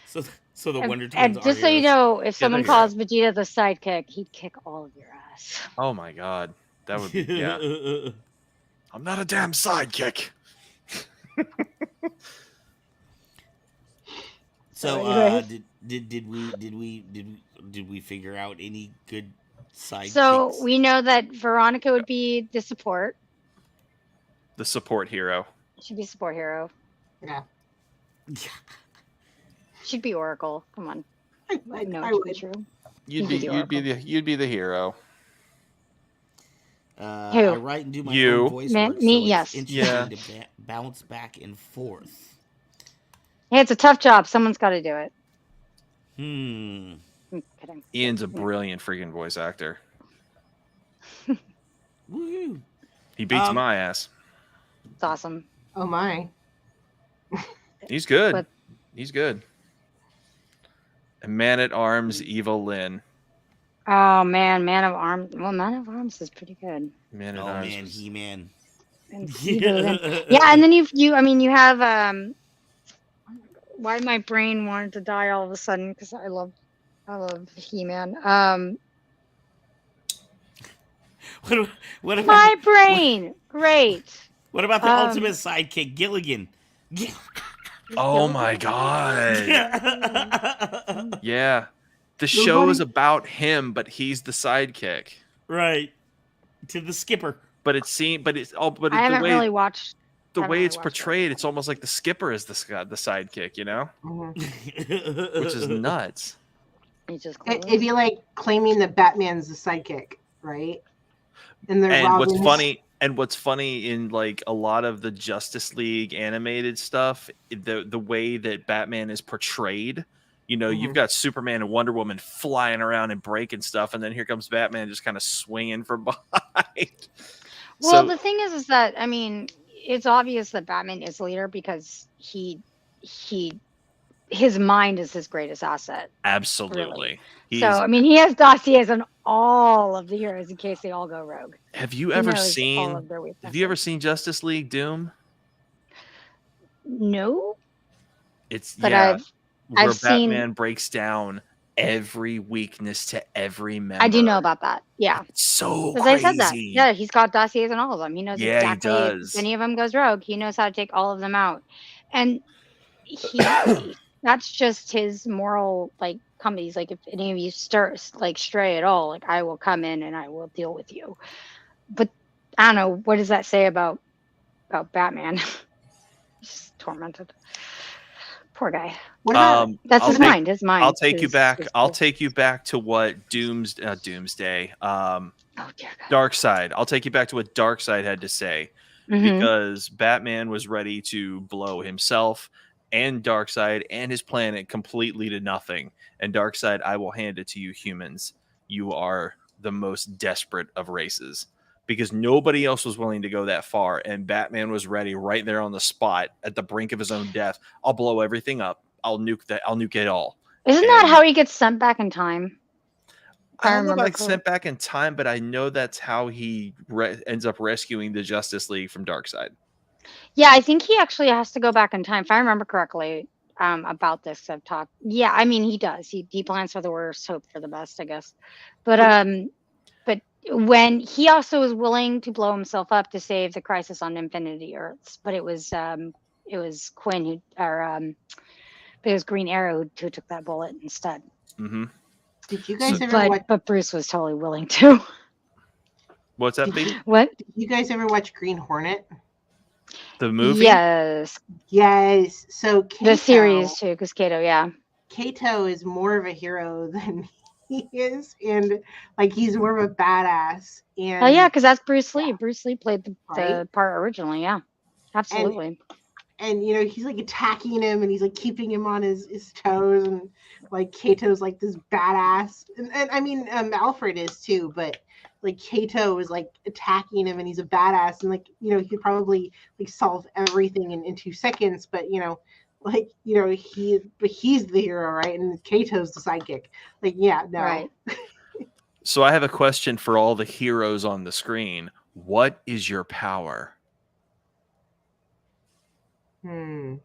So the Wonder Twins And are just so you heroes. know, if someone they're calls Vegeta the sidekick, he'd kick all of your ass. Oh my god. That would be yeah. I'm not a damn sidekick. So did we figure out any good sidekicks? So we know that Veronica would be the support. The support hero. She'd be a support hero. Yeah. She'd be Oracle. Come on. I No, I it's would. true. You'd be the hero. Who? I write and do my You. own voice Me- work, me, so it's yes. interesting to bounce back and forth. Hey, it's a tough job. Someone's got to do it. Hmm. I'm kidding. Ian's a brilliant freaking voice actor. Woohoo. He beats my ass. It's awesome. Oh my. He's good. But- He's good. And Man at Arms, Evil Lynn. Oh man, Man of Arms. Well, Man of Arms is pretty good. Man at Oh Arms. man, was- He-Man. And yeah, and then you have why my brain wanted to die all of a sudden because I love He-Man. What about My brain, great. What about the Um, ultimate sidekick, Gilligan? Oh my god. Yeah. The show is about him, but he's the sidekick. Right. To the skipper. But it's I haven't really watched. the haven't way really it's watched it. portrayed, it's almost like the skipper is the sidekick, you know? Mhm. Which is nuts. He's just It'd be like claiming that Batman's the sidekick, right? And they're And robbing what's funny in like a lot of the Justice League animated stuff, the way that Batman is portrayed, you know, you've got Superman and Wonder Woman flying around and breaking stuff, and then here comes Batman just kind of swinging from behind. Well, the thing is that I mean, it's obvious that Batman is leader because his mind is his greatest asset. Absolutely. Really. So I mean, he has dossiers on all of the heroes in case they all go rogue. Have you ever all seen of their weaknesses. Have you ever seen Justice League Doom? No. It's But where I've Batman seen. breaks down every weakness to every member. I do know about that. Yeah. It's so Because crazy. I said that. Yeah, he's got dossiers on all of them. He knows Yeah, he exactly does. if any of them goes rogue. He knows how to take all of them out, and he that's just his moral like company. He's like, if any of you stray at all, like I will come in and I will deal with you. But I don't know, what does that say about Batman? He's tormented. Poor guy. What about That's his mind. His mind. I'll take you back. I'll take you back to what Doomsday. Oh dear God. Darkseid. I'll take you back to what Darkseid had to say, because Batman was ready to blow himself and Darkseid and his planet completely to nothing. And Darkseid, I will hand it to you, humans. You are the most desperate of races, because nobody else was willing to go that far, and Batman was ready right there on the spot at the brink of his own death. I'll blow everything up. I'll nuke it all. Isn't that how he gets sent back in time? I don't know about sent back in time, but I know that's how he ends up rescuing the Justice League from Darkseid. Yeah, I think he actually has to go back in time, if I remember correctly, about this. I've talked. Yeah, I mean, he does. He plans for the worst, hope for the best, I guess. But when he also was willing to blow himself up to save the Crisis on Infinity Earths, but it was Quinn it was Green Arrow who took that bullet instead. Mm-hmm. Did you guys ever watch? But Bruce was totally willing to. What's that, Pete? What? Did you guys ever watch Green Hornet? The movie? Yes. Yes. So the series too, because Kato is more of a hero than he is, and like he's more of a badass. And oh yeah, because that's Bruce Lee. Bruce Lee played the part originally. Yeah, absolutely. And you know, he's like attacking him, and he's like keeping him on his toes, and like Kato's like this badass, and I mean Alfred is too, but like Kato is like attacking him, and he's a badass, and like, you know, he could probably like solve everything in 2 seconds, but you know, like, you know, he's the hero, right? And Kato's the sidekick. Like, yeah, no. Right. So I have a question for all the heroes on the screen. What is your power? I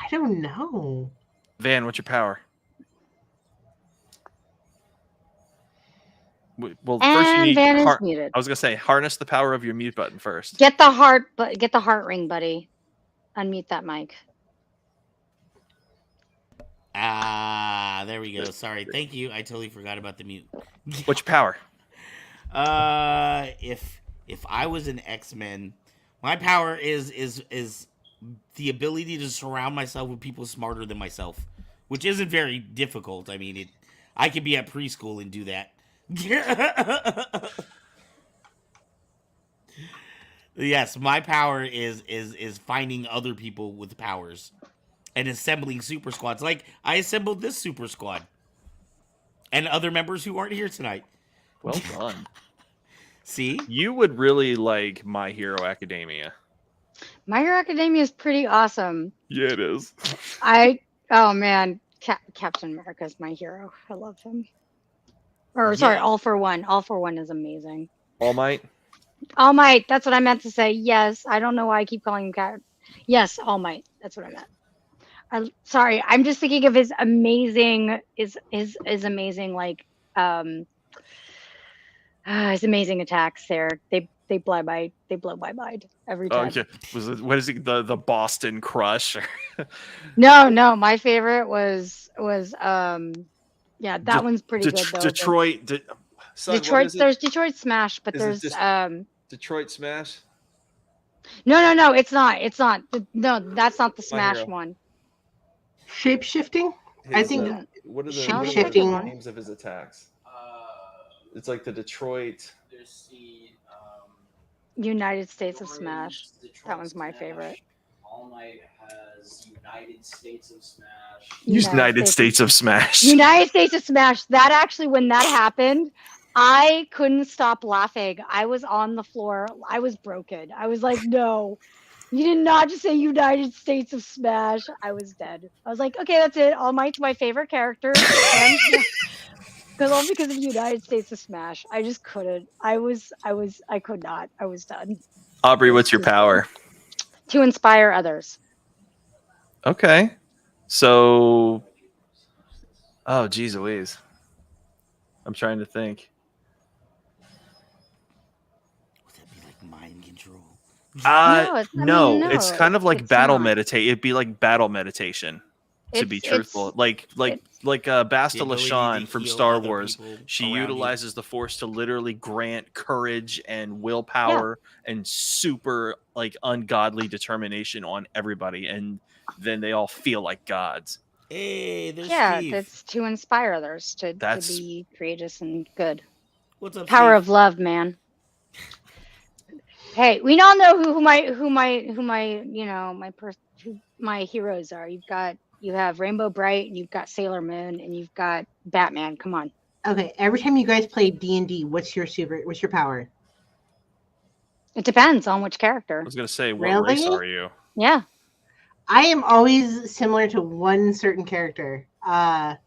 don't know. Van, what's your power? Well, first you need Van is muted. I was gonna say harness the power of your mute button first. Get the heart ring, buddy. Unmute that mic. There we go. Sorry. Thank you. I totally forgot about the mute. What's your power? If I was an X-Men, my power is the ability to surround myself with people smarter than myself, which isn't very difficult. I mean, I could be at preschool and do that. Yes, my power is finding other people with powers and assembling super squads. Like I assembled this super squad and other members who aren't here tonight. Well done. See? You would really like My Hero Academia. My Hero Academia is pretty awesome. Yeah, it is. Oh man, Captain America is my hero. I love him. Sorry, All for One. All for One is amazing. All Might? All Might. That's what I meant to say. Yes. I don't know why I keep calling him Yes, All Might. That's what I meant. Sorry, I'm just thinking of his amazing, amazing, like, His amazing attacks there. They blow my mind every Oh time. yeah, what is it? The Boston Crush? No, my favorite was yeah, that one's pretty good though. Detroit. Son, Detroit, what is it? there's Detroit Smash, but Is it there's just Detroit Smash? no, it's not. No, that's not the My Smash Hero. one. Shape shifting. I His, think what are the shape-shifting. names of his attacks? It's like the Detroit. There's the United States of Smash. Detroit That one's my Smash. favorite. All Might has United States of Smash. United States of Smash. United States of Smash. That actually, when that happened, I couldn't stop laughing. I was on the floor. I was broken. I was like, no, you did not just say United States of Smash. I was dead. I was like, okay, that's it. All Might's my favorite character. All because of United States of Smash. I just couldn't. I could not. I was done. Aubrey, what's your power? To inspire others. Okay. So, oh, geez Louise. I'm trying to think. Would that be like mind control? No, it's kind of like it's battle not. meditate. It'd be like battle meditation. To be truthful, like Basta The ability LaShawn to from heal Star other Wars, people she around you. utilizes the Force to literally grant courage and willpower and super like ungodly determination on everybody, and then they all feel like gods. Hey, there's Steve. That's to inspire others to be courageous and good. What's up, Power Steve? of love, man. Hey, we all know who my heroes are. You have Rainbow Bright, and you've got Sailor Moon, and you've got Batman. Come on. Okay, every time you guys play D&D, what's your power? It depends on which I character. was gonna say, what Really? race are you? Yeah. I am always similar to one certain character. I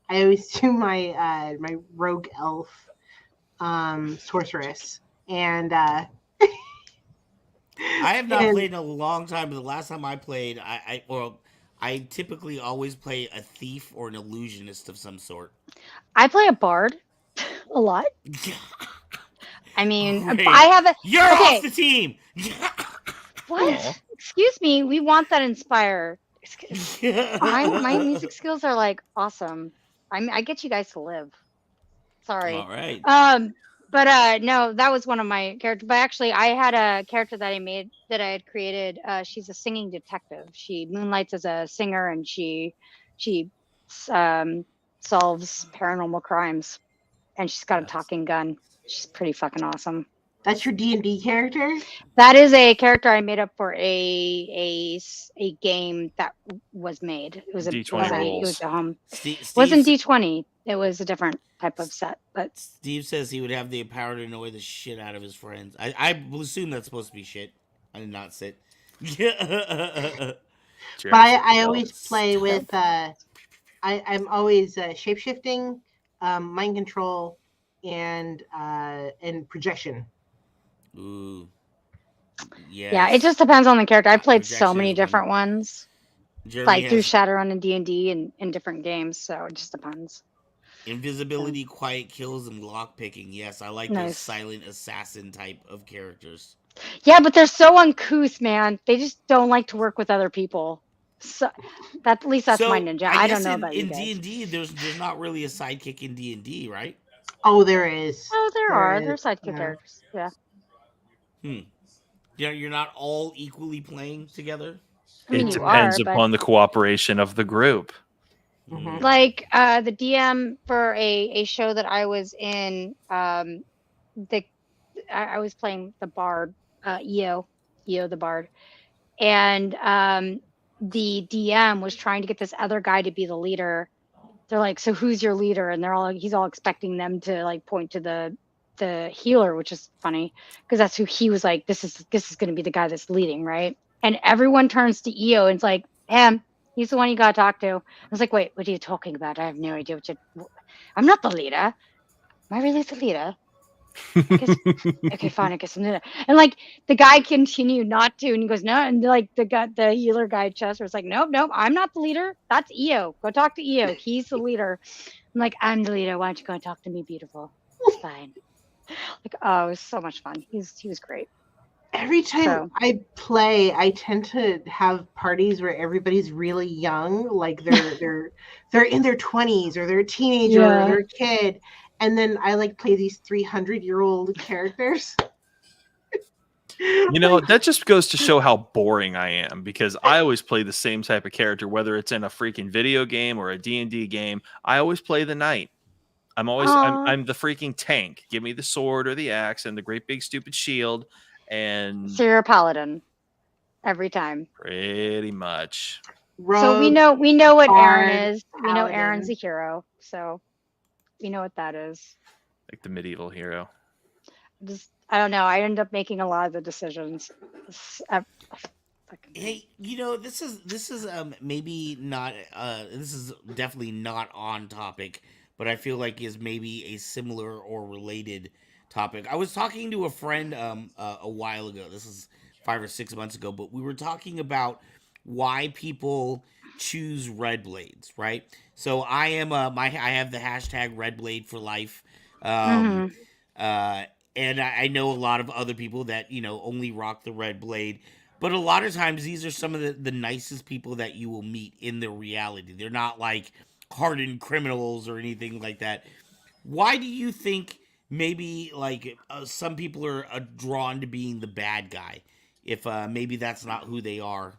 always do my my rogue elf sorceress, and I have not played in a long time, but the last time I played, I typically always play a thief or an illusionist of some sort. I play a bard a lot. I mean, Great. I have a. You're okay. off the team. What? Aw. Excuse me. We want that inspire. My music skills are like awesome. I get you guys to live. Sorry. All right. But no, that was one of my characters. But actually, I had a character that I had created. She's a singing detective. She moonlights as a singer, and she solves paranormal crimes. And she's got a talking gun. She's pretty fucking awesome. that's your D&D character? That is a character I made up for a game that was made. It was D20 it was a home. Steve, Wasn't D20. It was a different type of set. But Steve says he would have the power to annoy the shit out of his friends. I will assume that's supposed to be shit. I did not sit. But I always play with I'm always shape-shifting, mind control, and projection. Ooh. Yes. yeah, it just depends on the character. I played so Projection many is one. different ones, Jeremy like through has Shadowrun and D&D and in different games. So it just depends. invisibility, quiet kills, and lock picking. Yes, I like those Nice. silent assassin type of characters. Yeah, but they're so uncouth, man. They just don't like to work with other people. So at least that's my ninja. I don't guess know about you in guys. D&D, there's not really a sidekick in D&D, right? Oh, there is. Oh, there are. There are is, sidekick yeah. characters. Yeah. You're not all equally playing together. I mean, It you depends are, but upon the cooperation of the group. Mhm. like the DM for a show that I was in, I was playing the bard, Eo the bard, and the DM was trying to get this other guy to be the leader. They're like, so who's your leader? And he's all expecting them to like point to the healer, which is funny because that's who he was like, this is going to be the guy that's leading, right? And everyone turns to Eo and it's like, him, he's the one you got to talk to. I was like, wait, what are you talking about? I have no idea I'm not the leader. Am I really the leader? Okay, fine, I guess I'm gonna. And like the guy continued not to, and he goes, no, and like the healer guy Chester was like, nope, I'm not the leader. That's Eo. Go talk to Eo. He's the leader. I'm like, I'm the leader. Why don't you go and talk to me, beautiful? It's fine. Like, oh, it was so much fun. He was great. Every time So I play, I tend to have parties where everybody's really young, like they're in their 20s or they're a teenager or yeah. they're a kid, and then I like play these 300-year-old characters. You know, that just goes to show how boring I am, because I always play the same type of character, whether it's in a freaking video game or a D&D game. I always play the knight. I'm Aw. the freaking tank. Give me the sword or the axe and the great big stupid shield, and So you're a paladin every time. pretty much So we Rogue, know what Aaron bard, is. We know Aaron's paladin. a hero. So we know what that is. like the medieval hero. I don't know. I end up making a lot of the decisions. Hey, this is maybe not this is definitely not on topic, but I feel like is maybe a similar or related topic. I was talking to a friend a while ago. This is 5 or 6 months ago, but we were talking about why people choose red blades, right? So I am I have the hashtag red blade for life. Um Mhm. uh and I know a lot of other people that, only rock the red blade. But a lot of times, these are some of the nicest people that you will meet in their reality. They're not like hardened criminals or anything like that. Why do you think maybe like some people are drawn to being the bad guy if maybe that's not who they are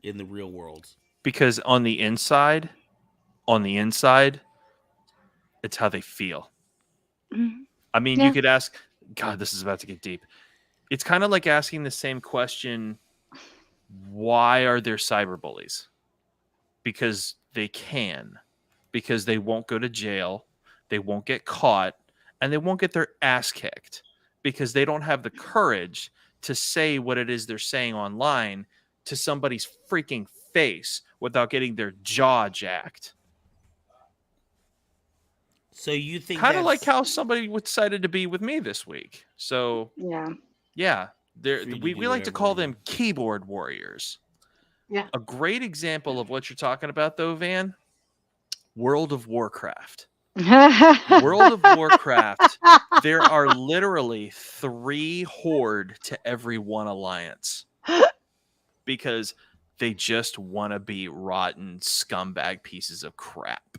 in the real world? Because on the inside, it's how they feel. Mhm. I mean, you Yeah. could ask, God, this is about to get deep. It's kind of like asking the same question, why are there cyberbullies? Because they can. Because they won't go to jail, they won't get caught, and they won't get their ass kicked because they don't have the courage to say what it is they're saying online to somebody's freaking face without getting their jaw jacked. So you think Kind of like that's how somebody decided to be with me this week. So Yeah. yeah, free to we do like to whatever call you them keyboard warriors. Yeah. A great example of what you're talking about, though, Van, World of Warcraft. World of Warcraft, there are literally 3 horde to every 1 alliance because they just want to be rotten scumbag pieces of crap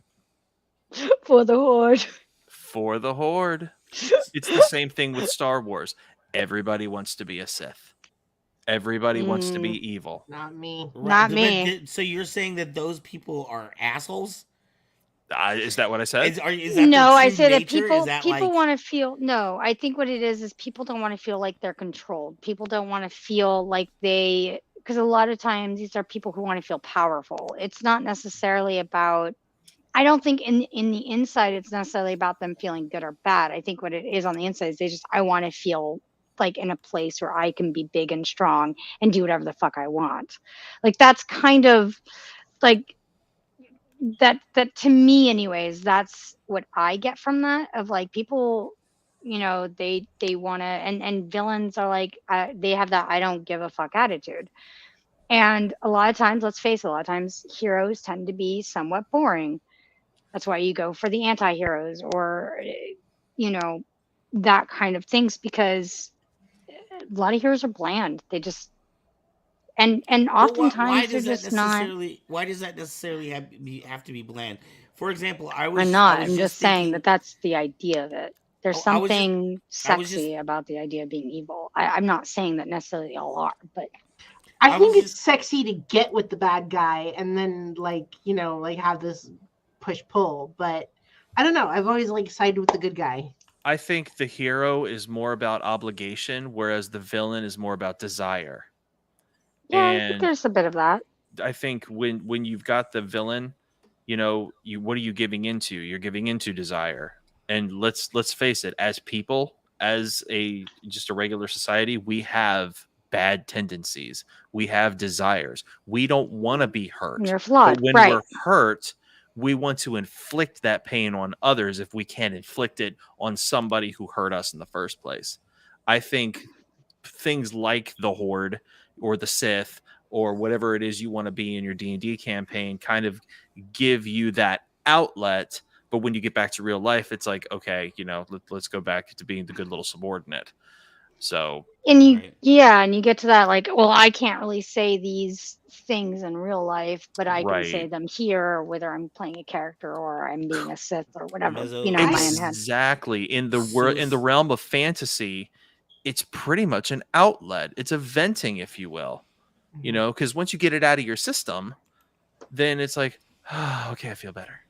For the horde. for the horde. It's the same thing with Star Wars. Everybody wants to be a Sith. Everybody wants to be evil. Not me. right. Not me. So you're saying that those people are assholes? Is that what I said? Is that their No, I true say that nature? Is that people like want to feel. No, I think what it is people don't want to feel like they're controlled. People don't want to feel like because a lot of times these are people who want to feel powerful. It's not necessarily about. I don't think in the inside it's necessarily about them feeling good or bad. I think what it is on the inside is I want to feel like in a place where I can be big and strong and do whatever the fuck I want. Like that's kind of like that to me anyways, that's what I get from that, of like people, they want to, and villains are like, they have that I don't give a fuck attitude. And a lot of times, let's face it, a lot of times heroes tend to be somewhat boring. That's why you go for the anti-heroes or that kind of things, because a lot of heroes are bland. They just and But why oftentimes they're does that just not. necessarily have to be bland? For example, I'm not. I was I'm just just saying thinking. that that's the idea of it. There's I was just something I was just sexy about the idea of being evil. I'm not saying that necessarily they all are, but I I think was it's just sexy to get with the bad guy and then like have this push pull. But I don't know. I've always sided with the good guy. I think the hero is more about obligation, whereas the villain is more about desire. yeah, I think And there's a bit of that. I think when you've got the villain, what are you giving into? You're giving into desire. And let's face it, as people, as just a regular society, we have bad tendencies. We have desires. We don't want to be hurt. You're But flawed, when right? we're hurt, we want to inflict that pain on others if we can't inflict it on somebody who hurt us in the first place. I think things like the Horde or the Sith or whatever it is you want to be in your D&D campaign kind of give you that outlet But when you get back to real life, it's like, okay, let's go back to being the good little subordinate. So, And you, Right. and you get to that like, well, I can't really say these things in real life, but I can say right. them here, whether I'm playing a character or I'm being a Sith or whatever, in Mezzo, my own head. Exactly. In the so in the realm of fantasy, it's pretty much an outlet. It's a venting, if you will. Because once you get it out of your system, then it's like, oh, okay, I feel better.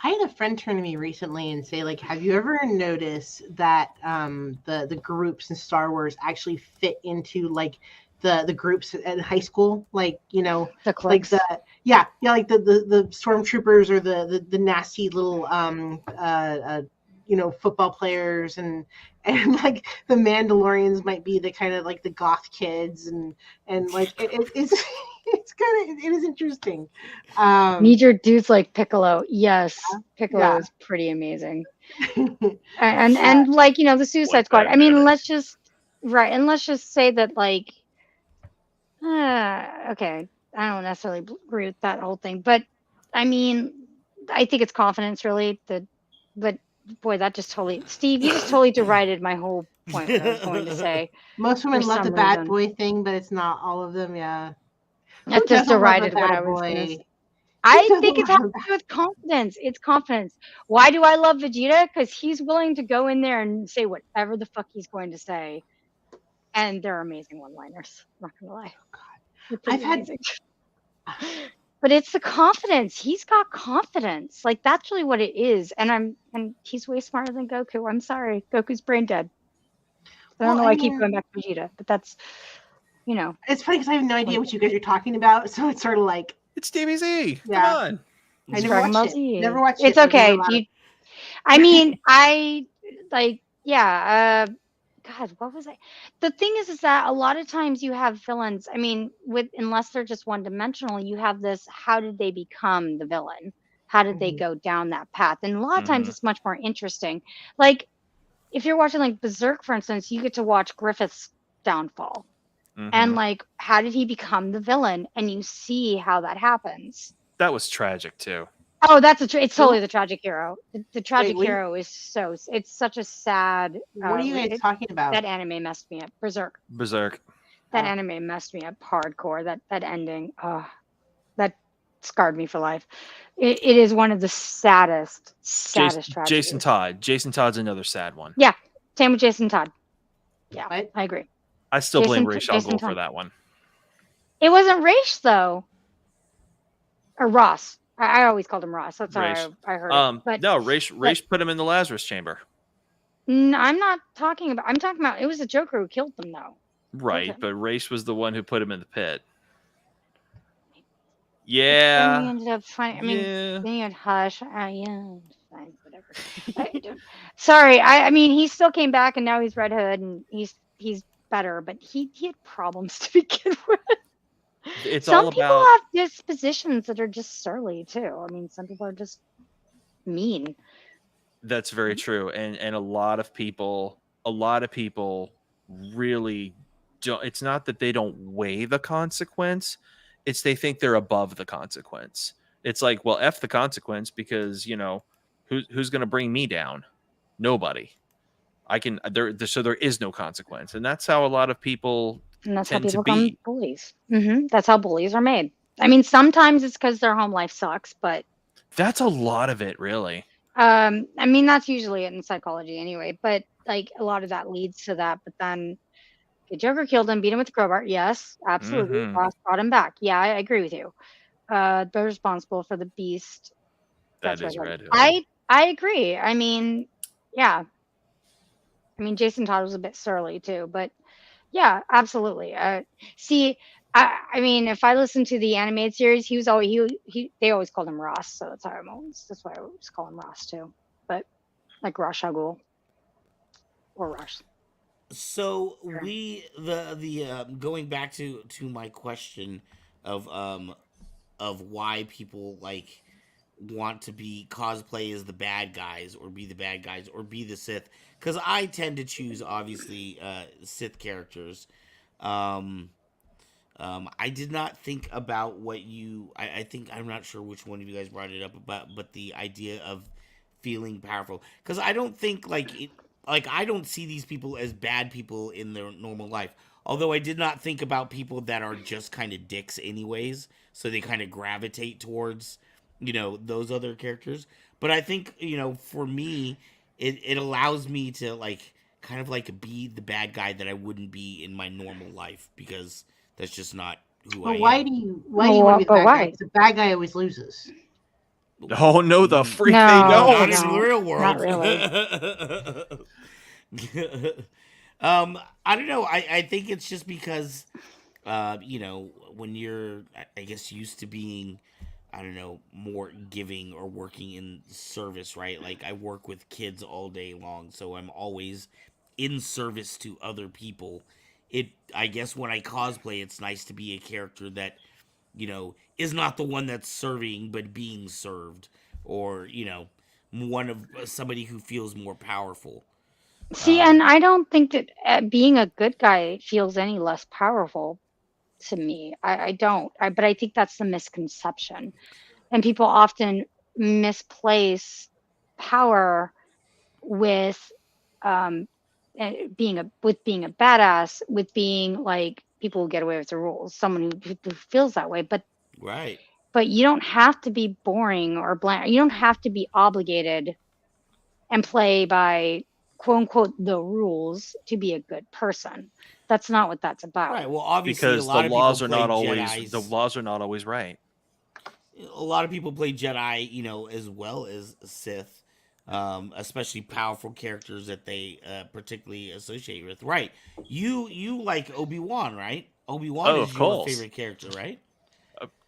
I had a friend turn to me recently and say, like, have you ever noticed that the groups in Star Wars actually fit into like the groups in high school, like The like cliques. like the stormtroopers or the nasty little football players and like the Mandalorians might be the kind of like the goth kids and like it's it is interesting. Need your dudes like Piccolo. Yes, Piccolo Yeah. is pretty amazing. Yeah. And like, the Suicide Squad. I mean, dynamic. let's just and let's just say that like okay, I don't necessarily agree with that whole thing, but I mean, I think it's confidence really but boy, that just totally Steve, you just totally derided my whole point what I was going to say Most for women love the some bad reason. boy thing, but it's not all of them. Yeah. That Who just doesn't love a derided what I bad was gonna say. boy? Who I doesn't think it's love has a to bad do with confidence. It's confidence. Why do I love Vegeta? Because he's willing to go in there and say whatever the fuck he's going to say. And they're amazing one-liners. I'm not gonna lie. They're pretty I've had amazing. But it's the confidence. He's got confidence. Like that's really what it is. And he's way smarter than Goku. I'm sorry. Goku's brain dead. I don't well, know I why I keep mean, going back to Vegeta, but that's it's funny because I have no idea like what you guys are talking about, so it's sort of like, It's DBZ. Come yeah, on. I it's never Dragon watched Ball it. Never Z. watched it, It's but I've never okay. allowed it. I mean, I like, yeah, God, what was I? The thing is that a lot of times you have villains. I mean, unless they're just one dimensional, you have this, how did they become the villain? How did they Mhm. go down that path? And a lot of times Mm-hmm. it's much more interesting. Like, if you're watching like Berserk, for instance, you get to watch Griffith's downfall. And Mm-hmm. like, how did he become the villain? And you see how that happens. That was tragic too. Oh, it's totally What? the tragic hero. The Wait, tragic hero is it's such a sad. what are you guys talking about? That anime messed me up. Berserk. Berserk. That anime messed me up hardcore. That ending. That scarred me for life. It is one of the saddest Jason tragedies. Todd. Jason Todd's another sad one. Yeah, same with Jason Todd. Yeah, What? I agree. I still blame Jason Ra's al Ghul for Todd. that one. It wasn't Raish though, or Ross. I always called him Ross. That's Ra's. how I heard it. But No, Ra's put him in the Lazarus chamber. I'm not talking about. I'm talking about. It was the Joker who killed them though. Right, but Ra's was the one who put him in the pit. Then Yeah. we ended up finding. I mean, Yeah. then you had Hush. Yeah, fine, whatever. Sorry. I mean, he still came back, and now he's Red Hood, and he's better. But he had problems to begin with. It's Some all people about have dispositions that are just surly too. I mean, some people are just mean. That's very true. And a lot of people really don't. It's not that they don't weigh the consequence, it's they think they're above the consequence. It's like, well, F the consequence, because who's going to bring me down? Nobody. I can so there is no consequence, and that's how a lot of people And that's how tend to people become be. bullies. That's how bullies are made. I mean, sometimes it's because their home life sucks, but That's a lot of it, really. I mean, that's usually it in psychology anyway. But like a lot of that leads to that. But then the Joker killed him, beat him with a crowbar. Yes, absolutely. Mhm. Ross brought him back. Yeah, I agree with you. They're responsible for the beast. That That's is right. Red Hood. I agree. I mean, yeah. I mean, Jason Todd was a bit surly too, but yeah, absolutely. See, I mean, if I listen to the animated series, he was always they always called him Ross, so that's why I always call him Ross too. But like Rosh Hagul or Rosh. So the going back to my question of why people like want to be cosplay as the bad guys or be the bad guys or be the Sith, because I tend to choose obviously Sith characters. Um, I did not think about what you. I think I'm not sure which one of you guys brought it up about, but the idea of feeling powerful. Because I don't think like I don't see these people as bad people in their normal life. Although I did not think about people that are just kind of dicks anyways, so they kind of gravitate towards those other characters. But I think for me, it allows me to like kind of like be the bad guy that I wouldn't be in my normal life because that's just not who I But why am. do you want to be the But bad guy? why? Because the bad guy always loses. Oh no, the Mm, freak they No, not they don't. in the don't. real Not world. really. I don't know. I think it's just because, when you're, I guess, used to being, I don't know, more giving or working in service, right? Like I work with kids all day long, so I'm always in service to other people. I guess when I cosplay, it's nice to be a character that, is not the one that's serving, but being served, or, one of somebody who feels more powerful. See, Um, and I don't think that being a good guy feels any less powerful to me. I don't. But I think that's the misconception. And people often misplace power with um being a badass, with being like people who get away with the rules, someone who feels that way. right. But you don't have to be boring or bland. You don't have to be obligated and play by quote unquote the rules to be a good person. That's not what that's about. Right. Well, obviously, a Because the lot of people laws are play not always Jedi's. right. A lot of people play Jedi, as well as Sith, especially powerful characters that they particularly associate with. Right. You like Obi-Wan, right? Obi-Wan Oh, of is your course. favorite character, right?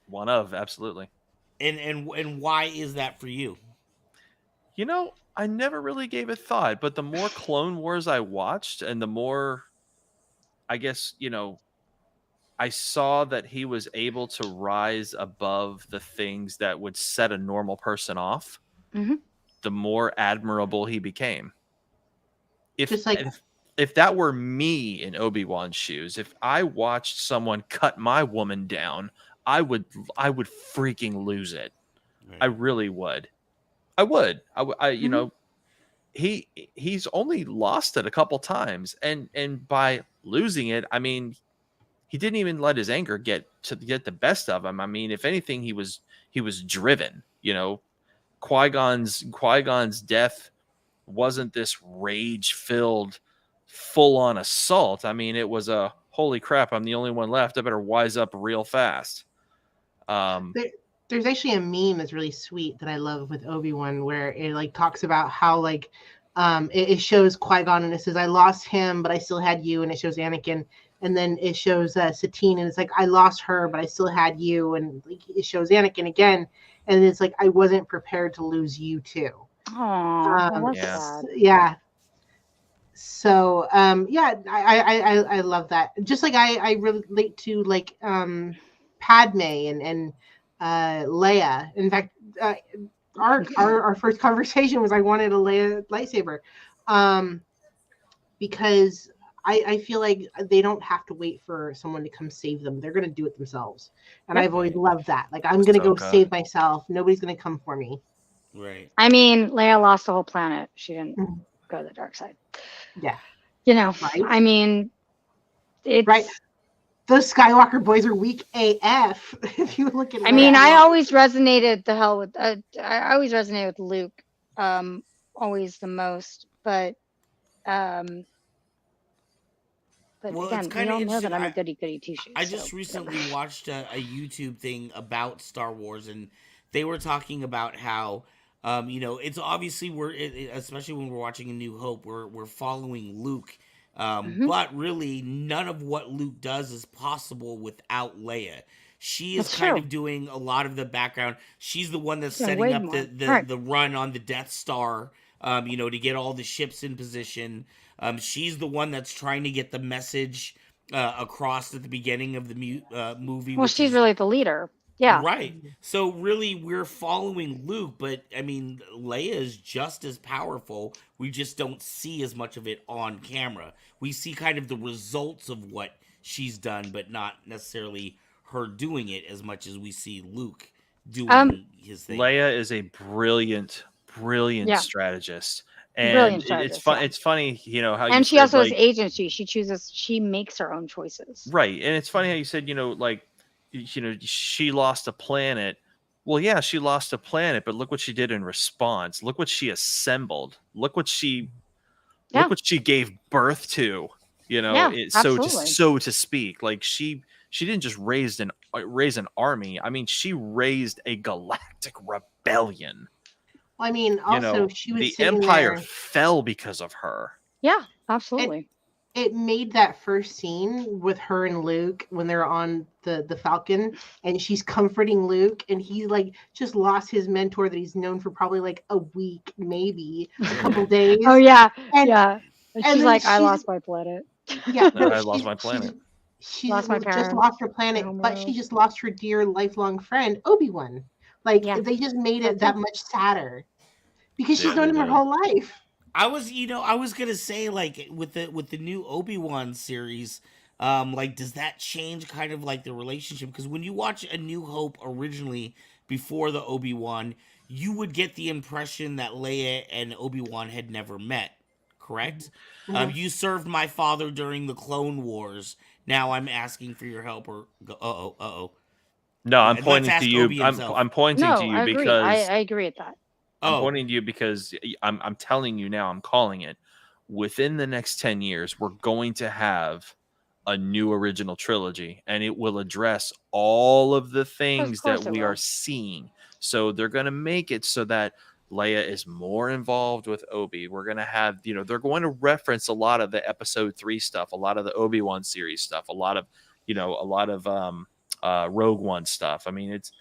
One of, absolutely. And why is that for you? I never really gave it thought, but the more Clone Wars I watched and the more, I guess, I saw that he was able to rise above the things that would set a normal person off, Hmm. the more admirable he became. If Just like if, if that were me in Obi-Wan's shoes, if I watched someone cut my woman down, I would freaking lose it. I Right. really would. I would. Hmm. He's only lost it a couple times, and by losing it, I mean he didn't even let his anger get the best of him. I mean, if anything, he was driven. Qui-Gon's death wasn't this rage filled, full on assault. I mean, it was a holy crap, I'm the only one left. I better wise up real fast. there's actually a meme that's really sweet that I love with Obi-Wan where it like talks about how like it shows Qui-Gon and it says I lost him but I still had you, and it shows Anakin, and then it shows Satine and it's like I lost her but I still had you, and like, it shows Anakin again and it's like I wasn't prepared to lose you too. Oh, well, that's Yeah. sad. Yeah. So yeah, I love that. Just like I relate to like Padme and Leia. In fact, our first conversation was I wanted a Leia lightsaber, because I feel like they don't have to wait for someone to come save them. They're gonna do it themselves, and Yep. I've always loved that. Like I'm gonna go Ahsoka. save myself. Nobody's gonna come for me. Right. I mean, Leia lost the whole planet. She didn't Mhm. go to the dark side. Yeah. I Right. mean, it's Right. Those Skywalker boys are weak AF. If you look at I mean, Leia. I always resonated the hell with I always resonated with Luke, always the most. But Well, it's again, we kind of all know interesting. that I'm a goody goody two shoes. I So just whatever. recently watched a YouTube thing about Star Wars, and they were talking about how, it's obviously especially when we're watching A New Hope, we're following Luke, Hmm. but really none of what Luke does is possible without Leia. She is That's kind true. of doing a lot of the background. She's the one that's Yeah, setting way up more. Right. the run on the Death Star, to get all the ships in position. She's the one that's trying to get the message across at the beginning of the movie, Well, which she's is really the leader. Yeah. right. So really, we're following Luke, but I mean, Leia is just as powerful. We just don't see as much of it on camera. We see kind of the results of what she's done, but not necessarily her doing it as much as we see Luke Um. doing his thing. Leia is a brilliant brilliant Yeah. strategist. And Brilliant it's strategist, fun. yeah. It's funny, you know, how you And she said also has like agency. She makes her own choices. right, and it's funny how you said, you know, like you know, she lost a planet. Well, yeah, she lost a planet, but look what she did in response. Look what she assembled. Look what she Yeah. gave birth to. You know, Yeah, so absolutely. to speak. Like she didn't just raise an army. I mean, she raised a galactic rebellion. I mean, You also know, she was the sitting empire there. fell because of her. Yeah, It absolutely. it made that first scene with her and Luke when they're on the Falcon, and she's comforting Luke, and he's like just lost his mentor that he's known for probably like a week, maybe a couple days. Oh yeah, and yeah. And and she's then like, I she's lost my planet. yeah, no, I lost my planet. she's Lost my just parents. lost her My planet, home but she world. just lost her dear lifelong friend Obi-Wan. Like Yeah. they just made it That's that it. much sadder because she's Yeah, known they him her did. whole life. I was gonna say, like, with the new Obi-Wan series, like, does that change kind of like the relationship? Because when you watch A New Hope originally, before the Obi-Wan, you would get the impression that Leia and Obi-Wan had never met. Correct? Mhm. You served my father during the Clone Wars. Now I'm asking for your help. Or uh oh. No, I'm Let's pointing to ask you. Obi himself. I'm pointing to No, you I agree. because I agree with that. I'm Oh, pointing to you because I'm telling you now, I'm calling it. Within the next 10 years, we're going to have a new original trilogy, and it will address all of the Of things that course it we are will. seeing. So they're going to make it so that Leia is more involved with Obi. We're going to have, you know, they're going to reference a lot of the episode 3 stuff, a lot of the Obi-Wan series stuff, a lot of, you know, Rogue One stuff. I mean, it's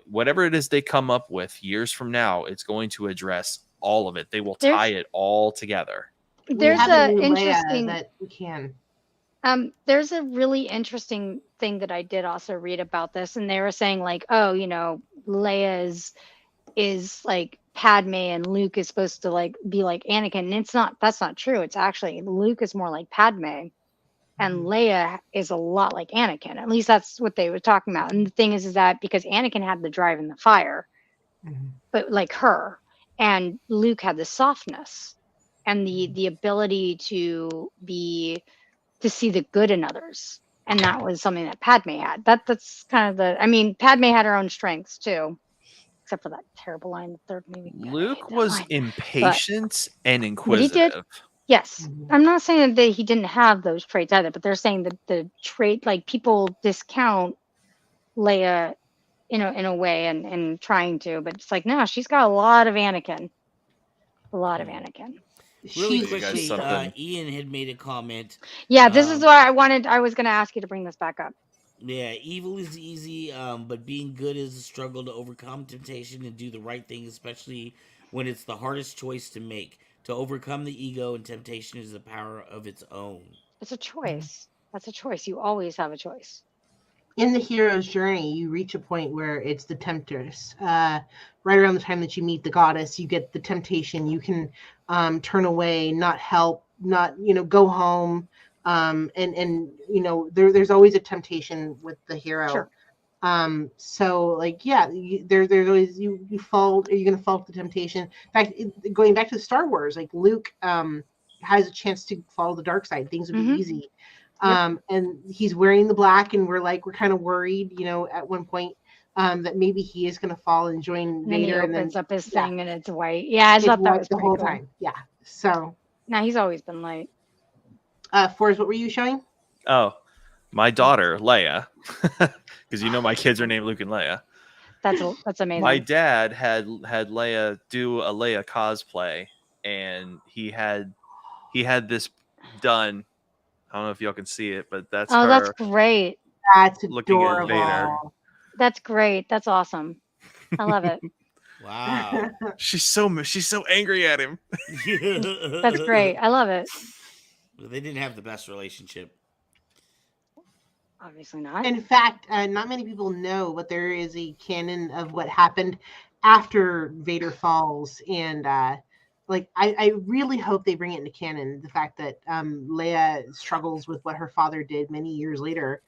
whatever it is they come up with years from now, it's going to address all of it. They will tie There's it all together. We there's have a a new Leia interesting that we can. there's a really interesting thing that I did also read about this, and they were saying like, oh, you know, Leia is like Padme and Luke is supposed to like be like Anakin. And that's not true. It's actually Luke is more like Padme and Leia is a lot like Anakin. At least that's what they were talking about. And the thing is that because Anakin had the drive and the fire, Mhm. but like her, and Luke had the softness and the ability to see the good in others. And that was something that Padme had. That's kind of I mean, Padme had her own strengths too, except for that terrible line in the third movie. God, I hate Luke that was line. impatient and But he did. inquisitive. Yes. Mhm. I'm not saying that he didn't have those traits either, but they're saying that the trait, like people discount Leia in a way and trying to, but it's like, no, she's got a lot of Anakin. A lot of Anakin. really She's You guys quickly, something. Ian had made a comment. Yeah, this is Um, why I was gonna ask you to bring this back up. Yeah, evil is easy, but being good is a struggle to overcome temptation and do the right thing, especially when it's the hardest choice to make. To overcome the ego and temptation is a power of its own. It's a choice. That's a choice. You always have a choice. in the hero's journey, you reach a point where it's the temptress. Right around the time that you meet the goddess, you get the temptation. You can turn away, not help, not go home, and there's always a temptation with the hero. Sure. So like yeah, there's always you fall. Are you going to fall to the temptation? In fact, going back to Star Wars, like Luke has a chance to follow the dark side. Things would be easy. And he's wearing the black, and we're kind of worried, at one point, that maybe he is going to fall and join And then he Vader, and opens then up his thing and it's white. Yeah, I it's thought that white was the pretty whole cool. time. Yeah. So, Now he's always been light. Forrest, what were you showing? Oh, my daughter Leia, because my kids are named Luke and Leia. That's amazing. My dad had Leia do a Leia cosplay, and he had this done. I don't know if y'all can see it, but that's her. That's great. That's looking at adorable. Vader. That's great. That's awesome. I love it. Wow. She's so angry at him. That's great. I love it. They didn't have the best relationship. Obviously not. In fact, not many people know, but there is a canon of what happened after Vader falls, and I really hope they bring it into canon. The fact that Leia struggles with what her father did many years later,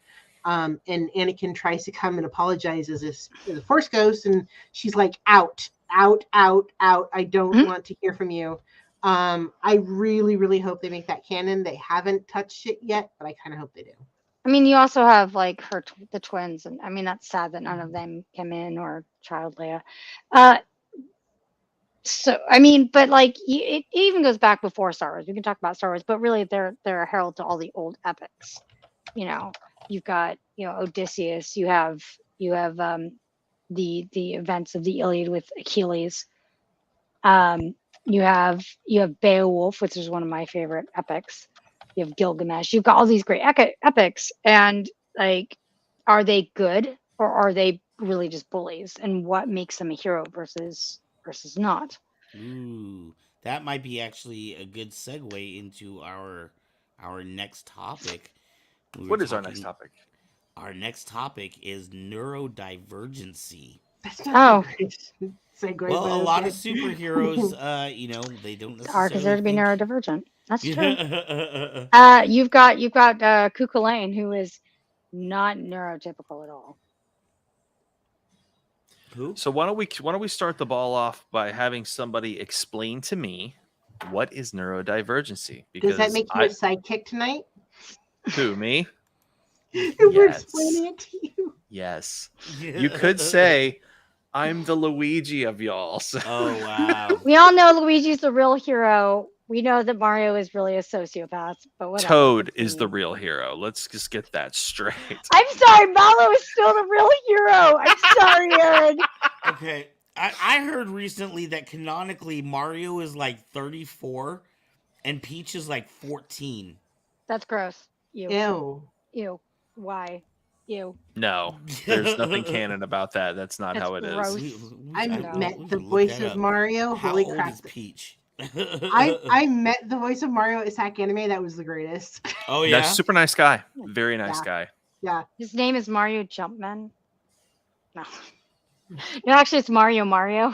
and Anakin tries to come and apologizes as a Force ghost, and she's like out. out. I don't Mhm. want to hear from you. I really, really hope they make that canon. They haven't touched it yet, but I kind of hope they do. I mean, you also have like the twins, and I mean that's sad that none of them came in or Child Leia. So I mean, but like it even goes back before Star Wars. We can talk about Star Wars, but really they're a herald to all the old epics. You know, you've got Odysseus. You have the events of the Iliad with Achilles. You have Beowulf, which is one of my favorite epics. You have Gilgamesh. You've got all these great epics, and like, are they good or are they really just bullies? And what makes them a hero versus not? Ooh, that might be actually a good segue into our next topic. We were What is our next talking. topic? Our next topic is neurodivergency. That's not Oh, the greatest segue, Well, but a lot of okay. superheroes, they don't are necessarily considered to be think. neurodivergent. That's true. Who? You've got Kukulane, who is not neurotypical at all. So why don't we start the ball off by having somebody explain to me what is neurodivergency? Does that Because make you a sidekick tonight? who, me? If we're Yes. explaining it to you. Yes. You could say I'm the Luigi of y'all. So. Oh wow. We all know Luigi's the real hero. We know that Mario is really a sociopath, but whatever. Toad is the real hero. Let's just get that straight. I'm sorry, Mallow is still the real hero. I'm sorry, Aaron. Okay, I heard recently that canonically Mario is like 34, and Peach is like 14. That's gross. Ew. Why? Ew. No, there's nothing canon about that. That's not That's how it gross. is. I No. met we the should look voice that of up. Mario. How Holy old crap. is Peach? I met the voice of Mario at SAC Anime. That was the greatest. Oh yeah. That's super nice guy. Very nice Yeah. guy. Yeah. His name is Mario Jumpman. No. Actually, it's Mario.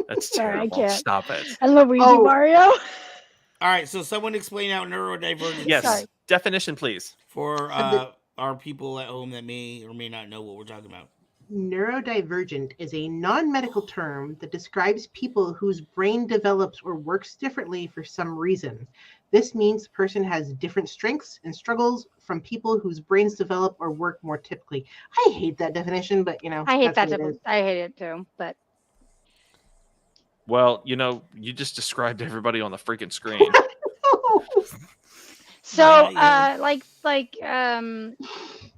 That's Sorry, I terrible. can't. Stop it. And Luigi Oh. Mario. All right, so someone explain out neurodivergency Yes. Sorry. Definition, please. for our people at home that may or may not know what we're talking about. Neurodivergent is a non-medical term that describes people whose brain develops or works differently for some reason. This means the person has different strengths and struggles from people whose brains develop or work more typically. I hate that definition, but I hate that's that. what it is. I hate it too. But Well, you just described everybody on the freaking screen. so, Yeah.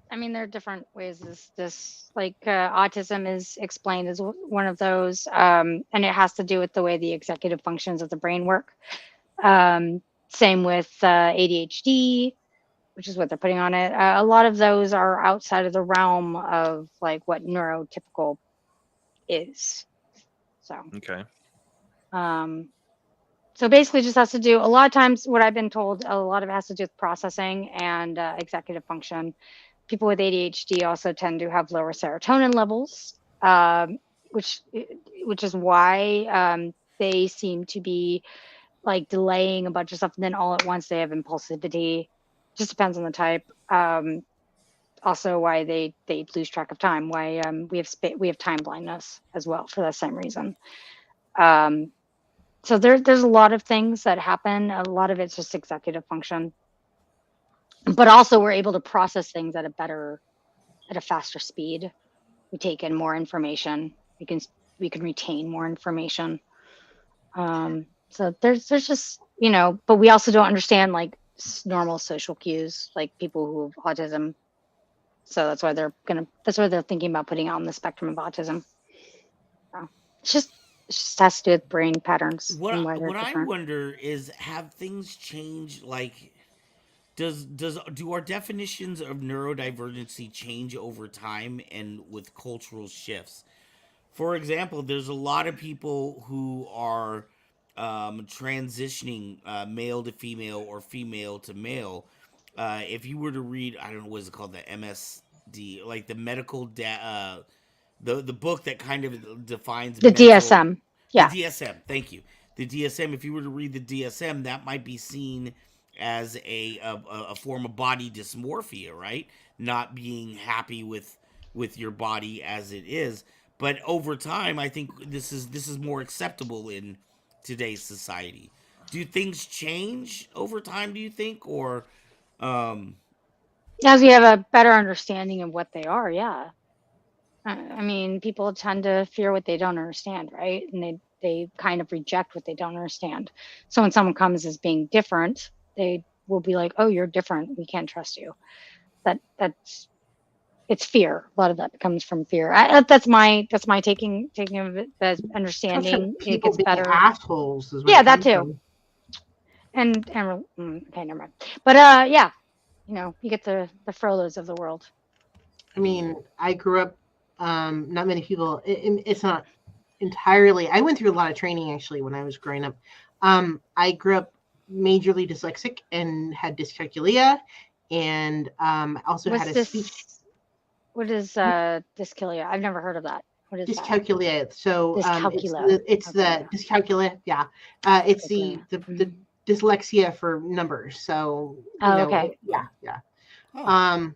I mean, there are different ways this autism is explained as one of those, and it has to do with the way the executive functions of the brain work. Same with ADHD, which is what they're putting on it. A lot of those are outside of the realm of like what neurotypical is. So, Okay. so basically, just has to do a lot of times. What I've been told, a lot of it has to do with processing and executive function. People with ADHD also tend to have lower serotonin levels, which is why they seem to be like delaying a bunch of stuff, and then all at once they have impulsivity. Just depends on the type. Also, why they lose track of time. Why we have time blindness as well for that same reason. So there's a lot of things that happen. A lot of it's just executive function, but also we're able to process things at a faster speed. We take in more information. We can retain more information. So there's just but we also don't understand like normal social cues, like people who have autism. So that's why they're thinking about putting it on the spectrum of autism. So it just has to do with brain patterns and why they're What I different. wonder is, have things changed? Like, do our definitions of neurodivergency change over time and with cultural shifts? For example, there's a lot of people who are transitioning male to female or female to male. If you were to read, I don't know, what's it called, the MSD, like the the book that kind of defines The mental, DSM. Yeah. the DSM. Thank you. The DSM. If you were to read the DSM, that might be seen as a form of body dysmorphia, right? Not being happy with your body as it is. But over time, I think this is more acceptable in today's society. Do things change over time? Do you think, or um, As we have a better understanding of what they are, yeah. I mean, people tend to fear what they don't understand, right? And they kind of reject what they don't understand. So when someone comes as being different, they will be like, "Oh, you're different. We can't trust you." That's it's fear. A lot of that comes from fear. That's my taking of it as It comes from understanding. It people gets being better. assholes is where Yeah, it that comes too. from. Okay, never mind. But yeah, you get the Frolos of the world. I mean, I grew up. Not many people. It's not entirely. I went through a lot of training actually when I was growing up. I grew up majorly dyslexic and had dyscalculia, and also had What's a speech this? What is dyscalculia? I've never heard of that. What is that? dyscalculia. So Dyscalculia. it's Okay. the dyscalculia. Yeah, it's the Dyscalculia. dyslexia for numbers. So Oh, okay. yeah. oh,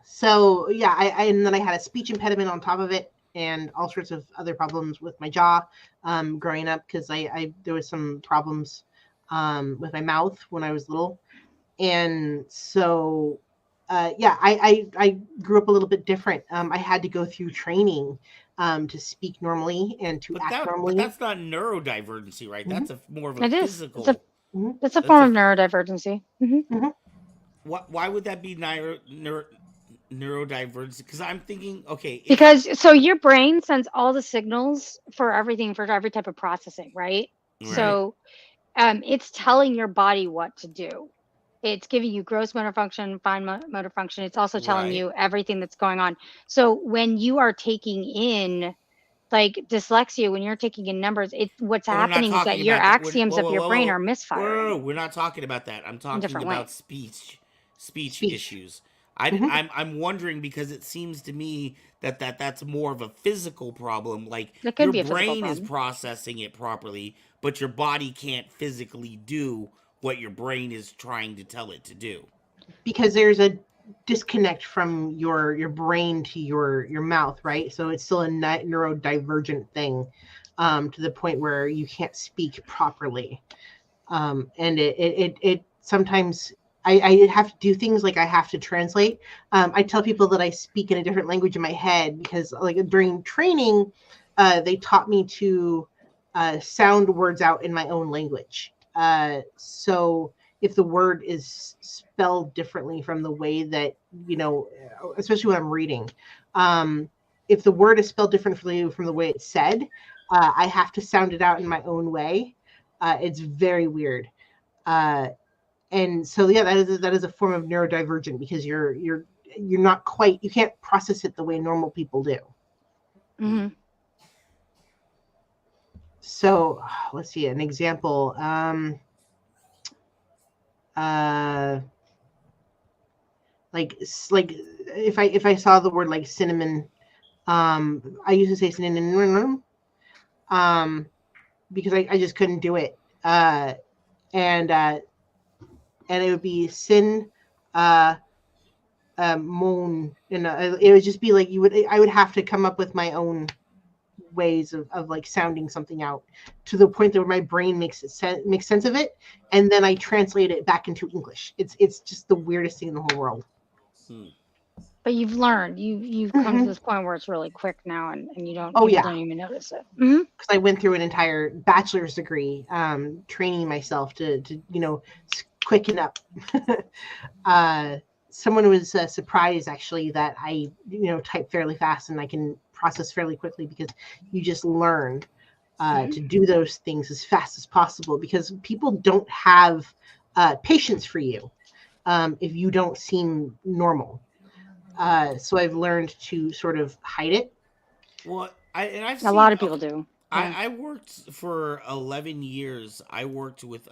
So yeah, and then I had a speech impediment on top of it, and all sorts of other problems with my jaw, growing up because I there was some problems, with my mouth when I was little, and so, yeah, I grew up a little bit different. I had to go through training, to speak normally and to but act but normally. that's not neurodivergency, right? Mhm, That's more of a It is. physical. mhm, It's a That's form a of neurodivergency. mhm. why would that be neurodivergency? Because I'm thinking, okay, if Because so your brain sends all the signals for everything, for every type of processing, right? right, So it's telling your body what to do. It's giving you gross motor function, fine motor function. It's also telling right. you everything that's going on. So when you are taking in like dyslexia, when you're taking in numbers, what's But we're not happening is that talking your about that. axioms of your brain are misfiring We're not talking about that. I'm in talking different ways. about speech Speech. issues. Mhm. I'm wondering because it seems to me that's more of a physical problem. Like That could your be a physical brain is problem. processing it properly, but your body can't physically do what your brain is trying to tell it to do. Because there's a disconnect from your brain to your mouth, right? So it's still a neurodivergent thing, to the point where you can't speak properly, and it sometimes I have to do things like I have to translate. I tell people that I speak in a different language in my head because, like, during training, they taught me to, sound words out in my own language. So if the word is spelled differently from the way that, especially when I'm reading, if the word is spelled differently from the way it's said, I have to sound it out in my own way. It's very weird. Uh, and so yeah, that is a form of neurodivergent because you're not quite, you can't process it the way normal people do. Hmm. Hmm. So let's see an example. Uh, like if I saw the word like cinnamon, I used to say cinnamon, um, because I just couldn't do it. And and it would be sin, uh, moan, and it would just be like I would have to come up with my own ways of like sounding something out to the point that where my brain makes sense of it, and then I translate it back into English. It's just the weirdest thing in the whole world. Hmm. But you've learned. You've come to Hmm. this point where it's really quick now, and Oh people yeah, don't even notice it. Hmm. because I went through an entire bachelor's degree, training myself to quicken up. uh, Someone was surprised actually that I type fairly fast and I can process fairly quickly because you just learn, to do those things as fast as possible because people don't have, patience for you, if you don't seem normal. So I've learned to sort of hide it. Well, I've A lot seen. of people Okay, do. Yeah. I worked for 11 years. I worked with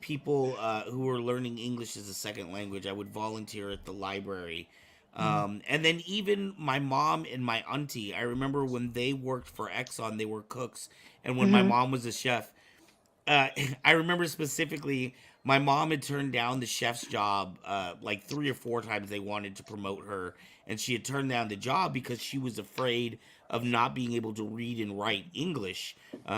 people who were learning English as a second language. I would volunteer at the library. And then even my mom and my auntie, I remember when they worked for Exxon, they were cooks. And when my Hmm. mom was a chef, uh, I remember specifically my mom had turned down the chef's job like 3 or 4 times they wanted to promote her, and she had turned down the job because she was afraid of not being able to read and write English.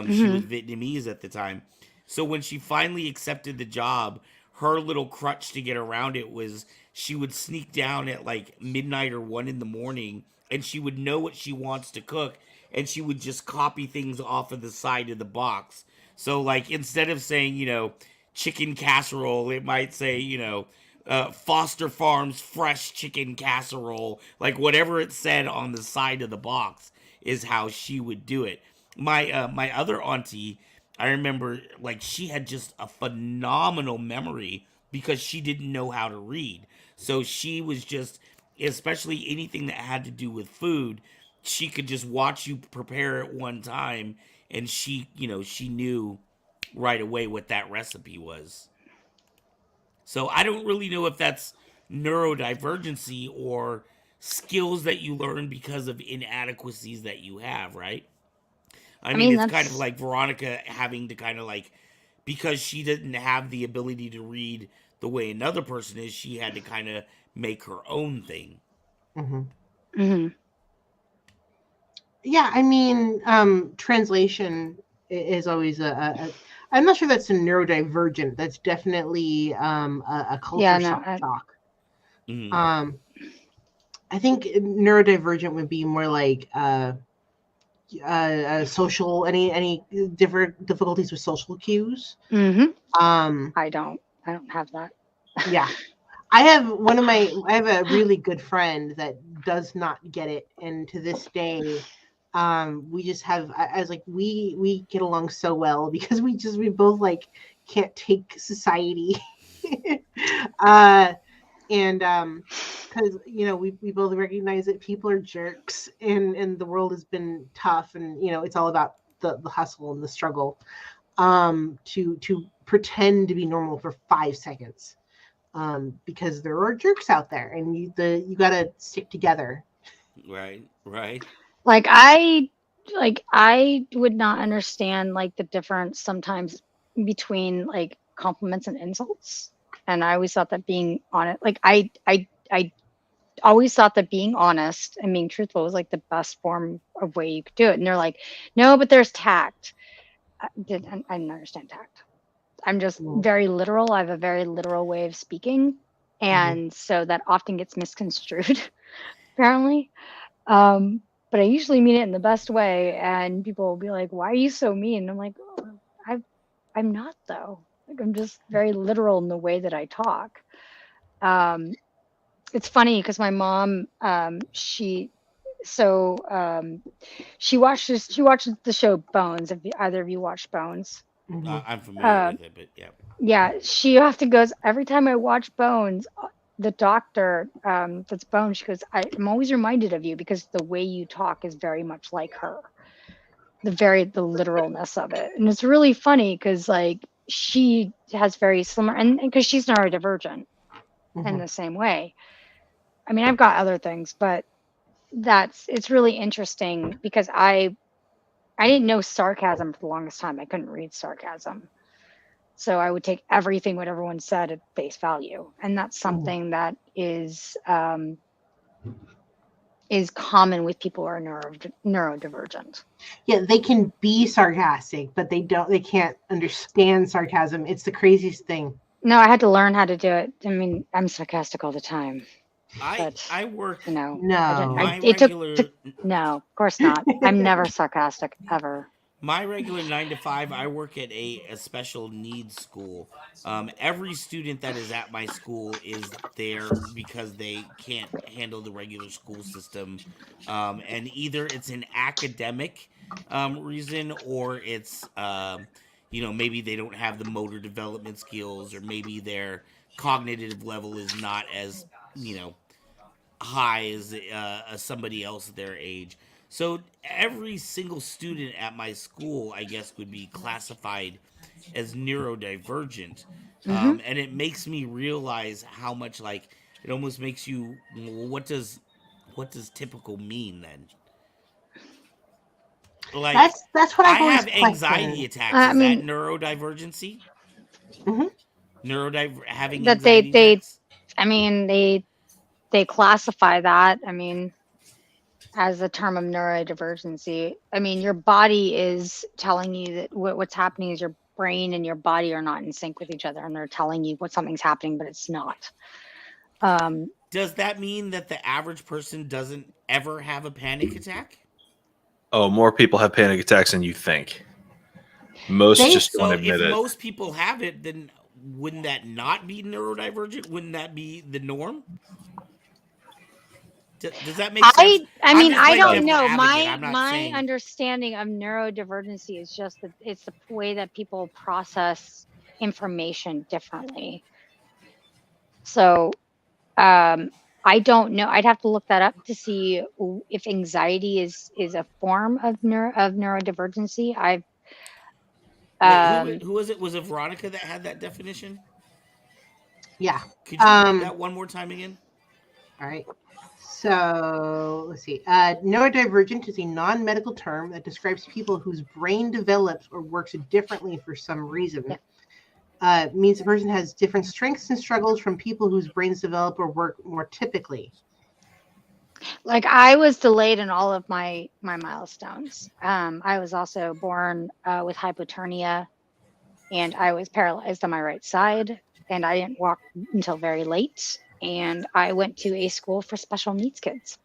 She was Mhm. Vietnamese at the time. So when she finally accepted the job, her little crutch to get around it was she would sneak down at like midnight or 1 in the morning, and she would know what she wants to cook, and she would just copy things off of the side of the box. So like instead of saying, chicken casserole, it might say, Foster Farms fresh chicken casserole. Like whatever it said on the side of the box is how she would do it. My other auntie, I remember like she had just a phenomenal memory because she didn't know how to read. So she was just, especially anything that had to do with food, she could just watch you prepare it one time, and she knew right away what that recipe was. So I don't really know if that's neurodivergency or skills that you learn because of inadequacies that you have, right? I I mean, mean, it's kind of that's like Veronica having to kind of like, because she didn't have the ability to read the way another person is, she had to kind of make her own thing. Hmm. mhm. Yeah, I mean, translation is always I'm not sure that's a neurodivergent. That's definitely a Yeah, culture no, shock. Mm-hmm. I think neurodivergent would be more like social, any different difficulties with social cues. mhm. Um, I don't have that. yeah, I have a really good friend that does not get it, and to this day, we just have. I was like, we get along so well because we both like can't take society. uh, and because we both recognize that people are jerks, and the world has been tough, and it's all about the hustle and the struggle, to pretend to be normal for 5 seconds, because there are jerks out there, and you gotta stick together. Right, right. Like I would not understand like the difference sometimes between like compliments and insults. And I always thought that being honest, like I always thought that being honest and being truthful was like the best form of way you could do it. And they're like, no, but there's tact. I didn't understand tact. I'm just Mm-hmm. very literal. I have a very literal way of speaking. And so that often gets misconstrued, apparently. But I usually mean it in the best way, and people will be like, "Why are you so mean?" And I'm like, oh, I'm not though. Like I'm just very literal in the way that I talk. Um, it's funny because my mom, so um, she watches the show Bones. Have either of you watched Bones? Mm-hmm. I'm familiar Uh, with it, but yeah. yeah, she often goes every time I watch Bones. The doctor, that's Bones, she goes, I'm always reminded of you because the way you talk is very much like her. The literalness of it, and it's really funny because like she has very similar, and because she's neurodivergent in Mm-hmm. the same way. I mean, I've got other things, but it's really interesting because I didn't know sarcasm for the longest time. I couldn't read sarcasm. So I would take everything what everyone said at face value. And that's something that is common with people who are neurodivergent. Yeah, they can be sarcastic, but they can't understand sarcasm. It's the craziest thing. No, I had to learn how to do it. I mean, I'm sarcastic all the time, I but I work I didn't. No. my It took. regular No, of course not. I'm never sarcastic ever. my regular 9 to 5. I work at a special needs school. Every student that is at my school is there because they can't handle the regular school system, and either it's an academic reason, or it's maybe they don't have the motor development skills, or maybe their cognitive level is not as you know high as somebody else their age. So every single student at my school, I guess, would be classified as neurodivergent, Hmm. and it makes me realize how much like it almost makes you. Well, what does typical mean then? Like, That's what I I've always have anxiety questioned. attacks. I Is that mean neurodivergency? Hmm. Having that anxiety attacks? I mean they classify that. I mean as a term of neurodivergency. I mean, your body is telling you that what's happening is your brain and your body are not in sync with each other, and they're telling you what something's happening, but it's not. Does that mean that the average person doesn't ever have a panic attack? Oh, more people have panic attacks than you think. Most They- just don't So if admit it. most people have it, then wouldn't that not be neurodivergent? Wouldn't that be the norm? Does that make sense? I I'm mean, just I playing don't devil's know. advocate. I'm not My saying. understanding of neurodivergency is just that it's the way that people process information differently. So, I don't know. I'd have to look that up to see if anxiety is a form of neurodivergency. I've Wait, um who was it? Was it Veronica that had that definition? Yeah. Could you read that one more time again? All right. So let's see. Neurodivergent is a non-medical term that describes people whose brain develops or works differently for some reason. Means the person has different strengths and struggles from people whose brains develop or work more typically. like I was delayed in all of my milestones. I was also born with hypotonia, and I was paralyzed on my right side, and I didn't walk until very late. And I went to a school for special needs kids,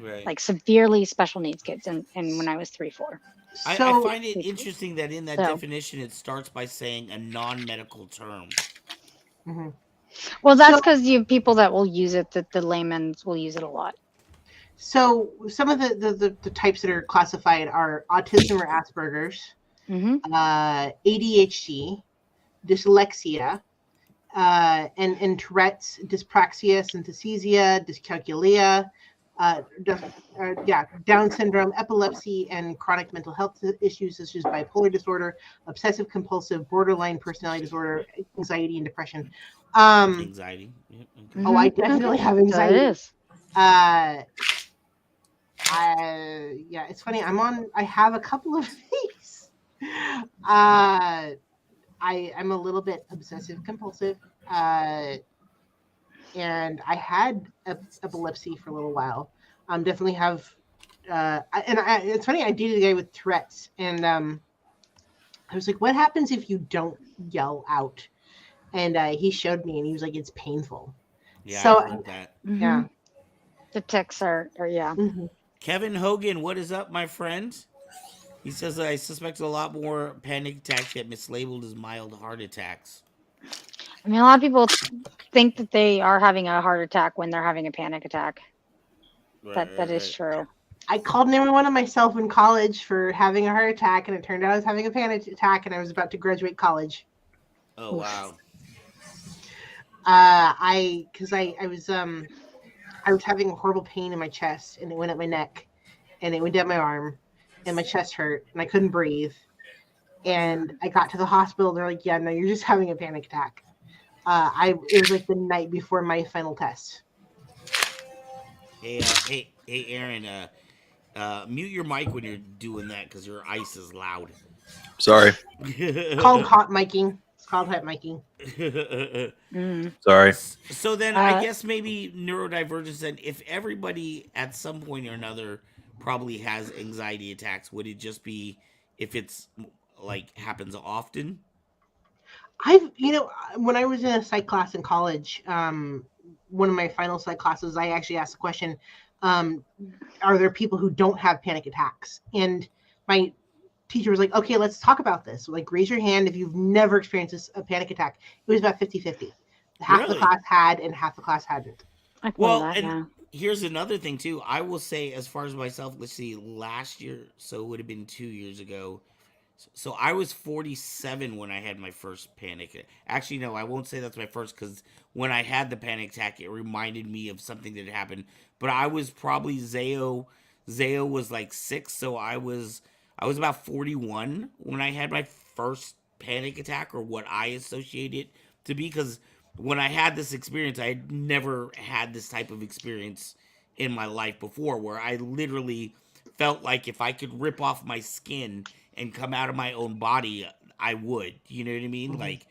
Right. like severely special needs kids, and when I was 3-4. I So find it interesting that in that So- definition it starts by saying a non-medical term. mhm. Well, that's So- because you have people that will use it, that the laymen will use it a lot. So some of the types that are classified are autism or Asperger's, Hmm. ADHD, dyslexia, and Tourette's, dyspraxia, synesthesia, dyscalculia, Down syndrome, epilepsy, and chronic mental health issues such as bipolar disorder, obsessive compulsive, borderline personality disorder, anxiety, and depression. Anxiety. Yep, okay. Oh, I definitely have anxiety. So it is. It's funny. I have a couple of these. I'm a little bit obsessive compulsive, and I had epilepsy for a little while. Definitely have, it's funny. I dated a guy with Tourette's, and I was like, "What happens if you don't yell out?" And he showed me, and he was like, "It's painful." Yeah, So- I heard that. Yeah. The tics are yeah. Mhm. Kevin Hogan, what is up, my friend? He says I suspect a lot more panic attacks get mislabeled as mild heart attacks. I mean, a lot of people think that they are having a heart attack when they're having a panic attack. That is true. I called 911 on myself in college for having a heart attack, and it turned out I was having a panic attack, and I was about to graduate college. Oh wow. I was having horrible pain in my chest, and it went up my neck, and it went down my arm, and my chest hurt, and I couldn't breathe. And I got to the hospital. They're like, "Yeah, no, you're just having a panic attack." It was like the night before my final test. Hey, Aaron. Mute your mic when you're doing that because your ice is loud. Sorry. Called hot miking. It's called hot miking. Sorry. So then I guess maybe neurodivergence, and if everybody at some point or another probably has anxiety attacks, would it just be if it's like happens often? When I was in a psych class in college, one of my final psych classes, I actually asked the question, are there people who don't have panic attacks? And my teacher was like, okay, let's talk about this. Like, raise your hand if you've never experienced a panic attack. It was about 50-50. Half Really? the class had and half the class hadn't. I can Well, believe that, and yeah. here's another thing too. I will say, as far as myself, let's see, last year, so it would have been 2 years ago. So I was 47 when I had my first panic. Actually, no, I won't say that's my first because when I had the panic attack, it reminded me of something that had happened. But I was probably Zayo was like 6, so I was about 41 when I had my first panic attack, or what I associate it to be. Because when I had this experience, I had never had this type of experience in my life before, where I literally felt like if I could rip off my skin and come out of my own body, I would. You know what I mean? Mhm. Like,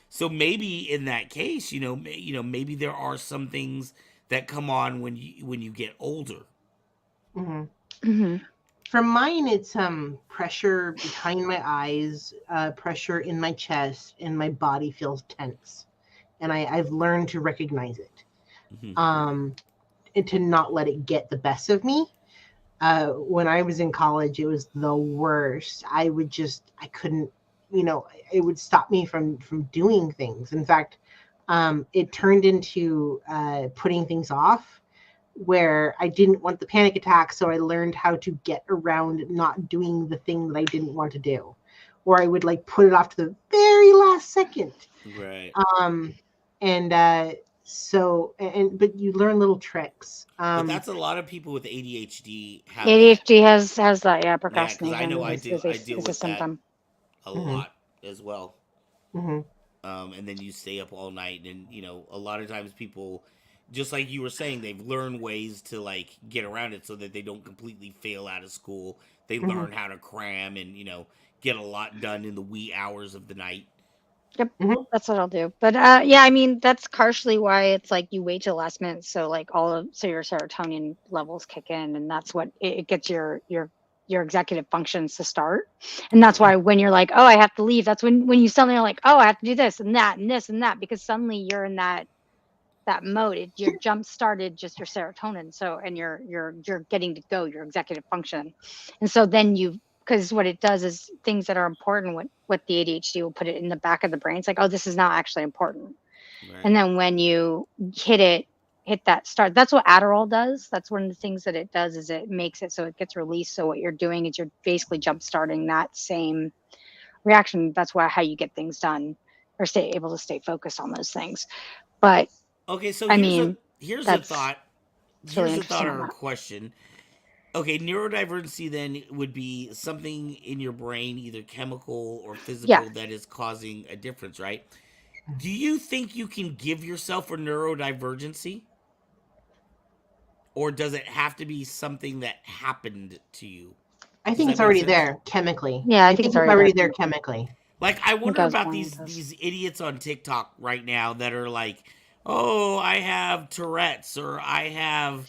so maybe in that case, maybe there are some things that come on when you get older. Hmm. Hmm. For mine, it's pressure behind my eyes, pressure in my chest, and my body feels tense. And I've learned to recognize it, Mhm. and to not let it get the best of me. When I was in college, it was the worst. I couldn't, it would stop me from doing things. In fact, it turned into putting things off, where I didn't want the panic attack, so I learned how to get around not doing the thing that I didn't want to do, or I would like put it off to the very last second. Right. Um, and but you learn little tricks. But that's a lot of people with ADHD have that. ADHD has that. Yeah, Yeah, because I know procrastination I deal is a with that symptom. a Mhm, lot as well. mhm, And then you stay up all night, and a lot of times people, just like you were saying, they've learned ways to like get around it so that they don't completely fail out of school. They mhm, learn how to cram and get a lot done in the wee hours of the night. Yep, mhm, that's what I'll do. But yeah, I mean that's partially why it's like you wait till the last minute, so like so your serotonin levels kick in, and that's what it gets your executive functions to start. And that's Right. why when you're like, oh, I have to leave, that's when you suddenly are like, oh, I have to do this and that and this and that, because suddenly you're in that mode. You're jump started just your serotonin, so and you're getting to go your executive function. And so then because what it does is things that are important, what the ADHD will put it in the back of the brain. It's like, oh, this is not actually important. And Right. then when you hit that start, that's what Adderall does. That's one of the things that it does, is it makes it so it gets released. So what you're doing is you're basically jump starting that same reaction. That's why how you get things done, or stay able to stay focused on those things. But Okay, so I here's a mean, here's a that's thought. it's really Here's a thought interesting on or a that. question. Okay, neurodivergency then would be something in your brain, either chemical or Yeah. physical, that is causing a difference, right? Do you think you can give yourself a neurodivergency? Or does it have to be something that happened to you? I Does think that it's make already sense? there chemically. Yeah, I I think think it's it's already there. already there chemically. Like, I I think wonder I was about born with this. these idiots on TikTok right now that are like, "Oh, I have Tourette's, or I have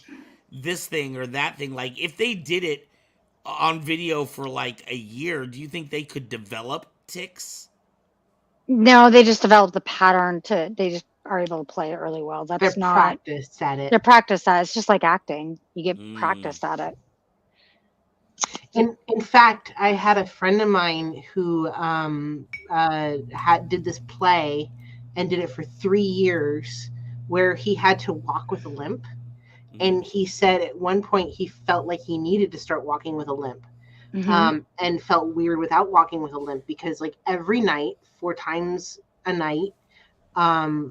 this thing or that thing." Like, if they did it on video for like a year, do you think they could develop tics? No, they just developed the pattern they just are able to play it really well. They're That's not practiced at they're it. practiced at it. It's just like acting. You get Mm. practiced at it. In fact, I had a friend of mine who did this play and did it for 3 years, where he had to walk with a limp. Mm-hmm. And he said at one point he felt like he needed to start walking with a limp, Hmm. and felt weird without walking with a limp, because like every night, 4 times a night,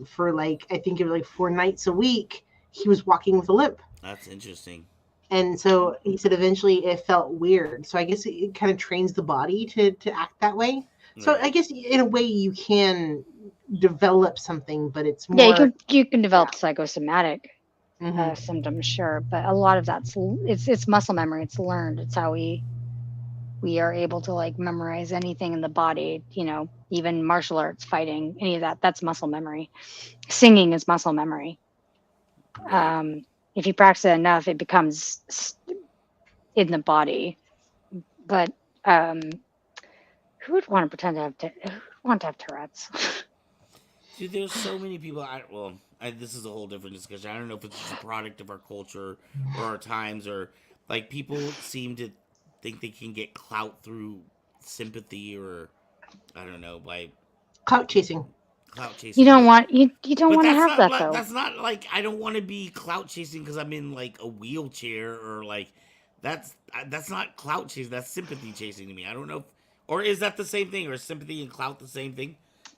for like I think it was like 4 nights a week, he was walking with a limp. That's interesting. And so he said eventually it felt weird. So I guess it kind of trains the body to act that way. So I Right. guess in a way you can develop something, but it's Yeah, more, you can yeah. develop psychosomatic Hmm. symptoms, sure, but a lot of it's muscle memory. It's learned. It's how we are able to like memorize anything in the body. Even martial arts, fighting, any of that. That's muscle memory. Singing is muscle memory. Right. Um, if you practice it enough, it becomes in the body. But um, who would want to pretend to who would want to have Tourette's? Dude, there's so many people. This is a whole different discussion. I don't know if it's just a product of our culture or our times, or like people seem to think they can get clout through sympathy, or I don't know, by Clout chasing. clout You chasing. don't But want you don't but want to that's have not that like though. that's not like I don't want to be clout chasing because I'm in like a wheelchair, or like that's not clout chasing. That's sympathy chasing to me. I don't know, or is that the same thing, or is sympathy and clout the same thing?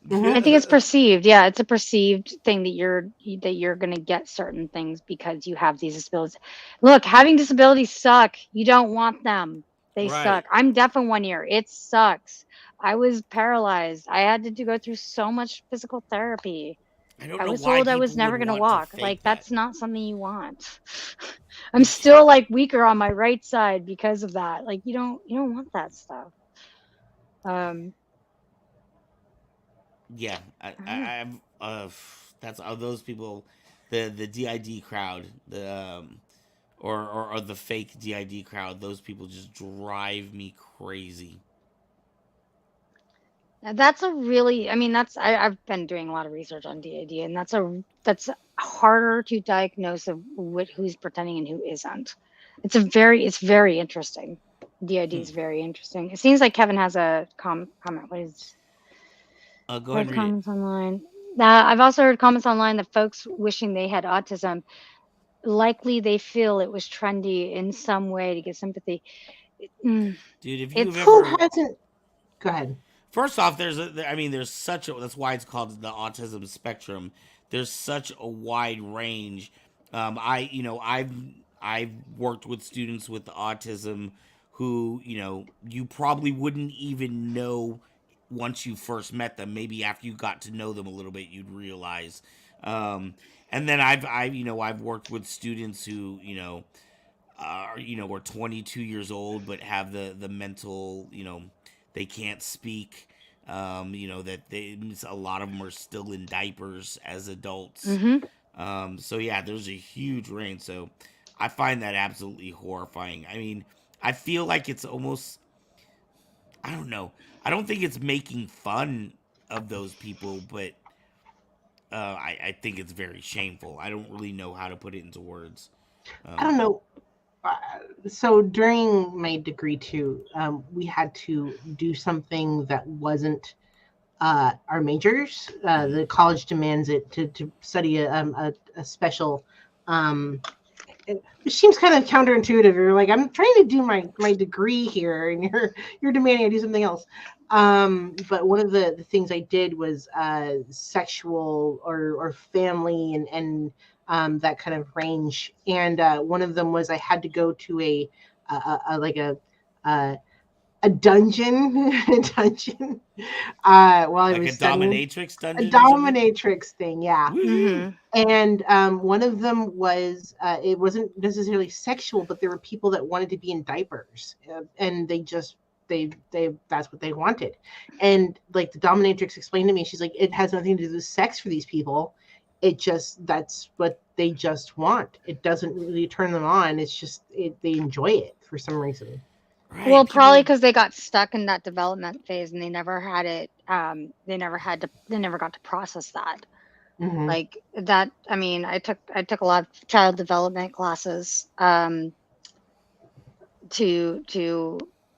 Hmm. I think it's perceived. Yeah, it's a perceived thing that you're going to get certain things because you have these disabilities. Look, having disabilities suck. You don't want them. They Right. suck. I'm deaf in one ear. It sucks. I was paralyzed. I had to go through so much physical therapy. I don't I know was why told I was people would never going to want to walk. Like fake that. that's not something you want. I'm still like weaker on my right side because of that. Like you don't want that stuff. Um, Yeah, I don't know. I'm. That's those people, the DID crowd, or the fake DID crowd. Those people just drive me crazy. That's a really, I mean, I've been doing a lot of research on DID, and that's harder to diagnose of who's pretending and who isn't. It's very interesting. DID is very interesting. It seems like Kevin has a comment. Go ahead and read it. Comments online. I've also heard comments online that folks wishing they had autism, likely they feel it was trendy in some way to get sympathy. Dude, if you've Who ever hasn't? Go ahead. First off, there's such a, that's why it's called the autism spectrum. There's such a wide range. I've worked with students with autism who, you probably wouldn't even know once you first met them. Maybe after you got to know them a little bit, you'd realize. And then I've worked with students who, are 22 years old but have the mental, they can't speak. That a lot of them are still in diapers as adults. So yeah, there's a huge range. So I find that absolutely horrifying. I mean, I feel like it's almost, I don't know. I don't think it's making fun of those people, but I think it's very shameful. I don't really know how to put it into words. I don't know. So during my degree too, we had to do something that wasn't our majors. The college demands it to study a special. It seems kind of counterintuitive. You're like, I'm trying to do my degree here, and you're demanding I do something else. But one of the things I did was sexual or family and that kind of range. And one of them was I had to go to a dungeon, while I was a studying. dominatrix dungeon. A dominatrix thing, yeah. Mm-hmm. And one of them was it wasn't necessarily sexual, but there were people that wanted to be in diapers, and they that's what they wanted. And like the dominatrix explained to me, she's like, it has nothing to do with sex for these people. That's what they just want. It doesn't really turn them on. It's just they enjoy it for some reason. Right. Well, probably because they got stuck in that development phase and they never had it. They never got to process that. Mm-hmm. Like that. I mean, I took a lot of child development classes to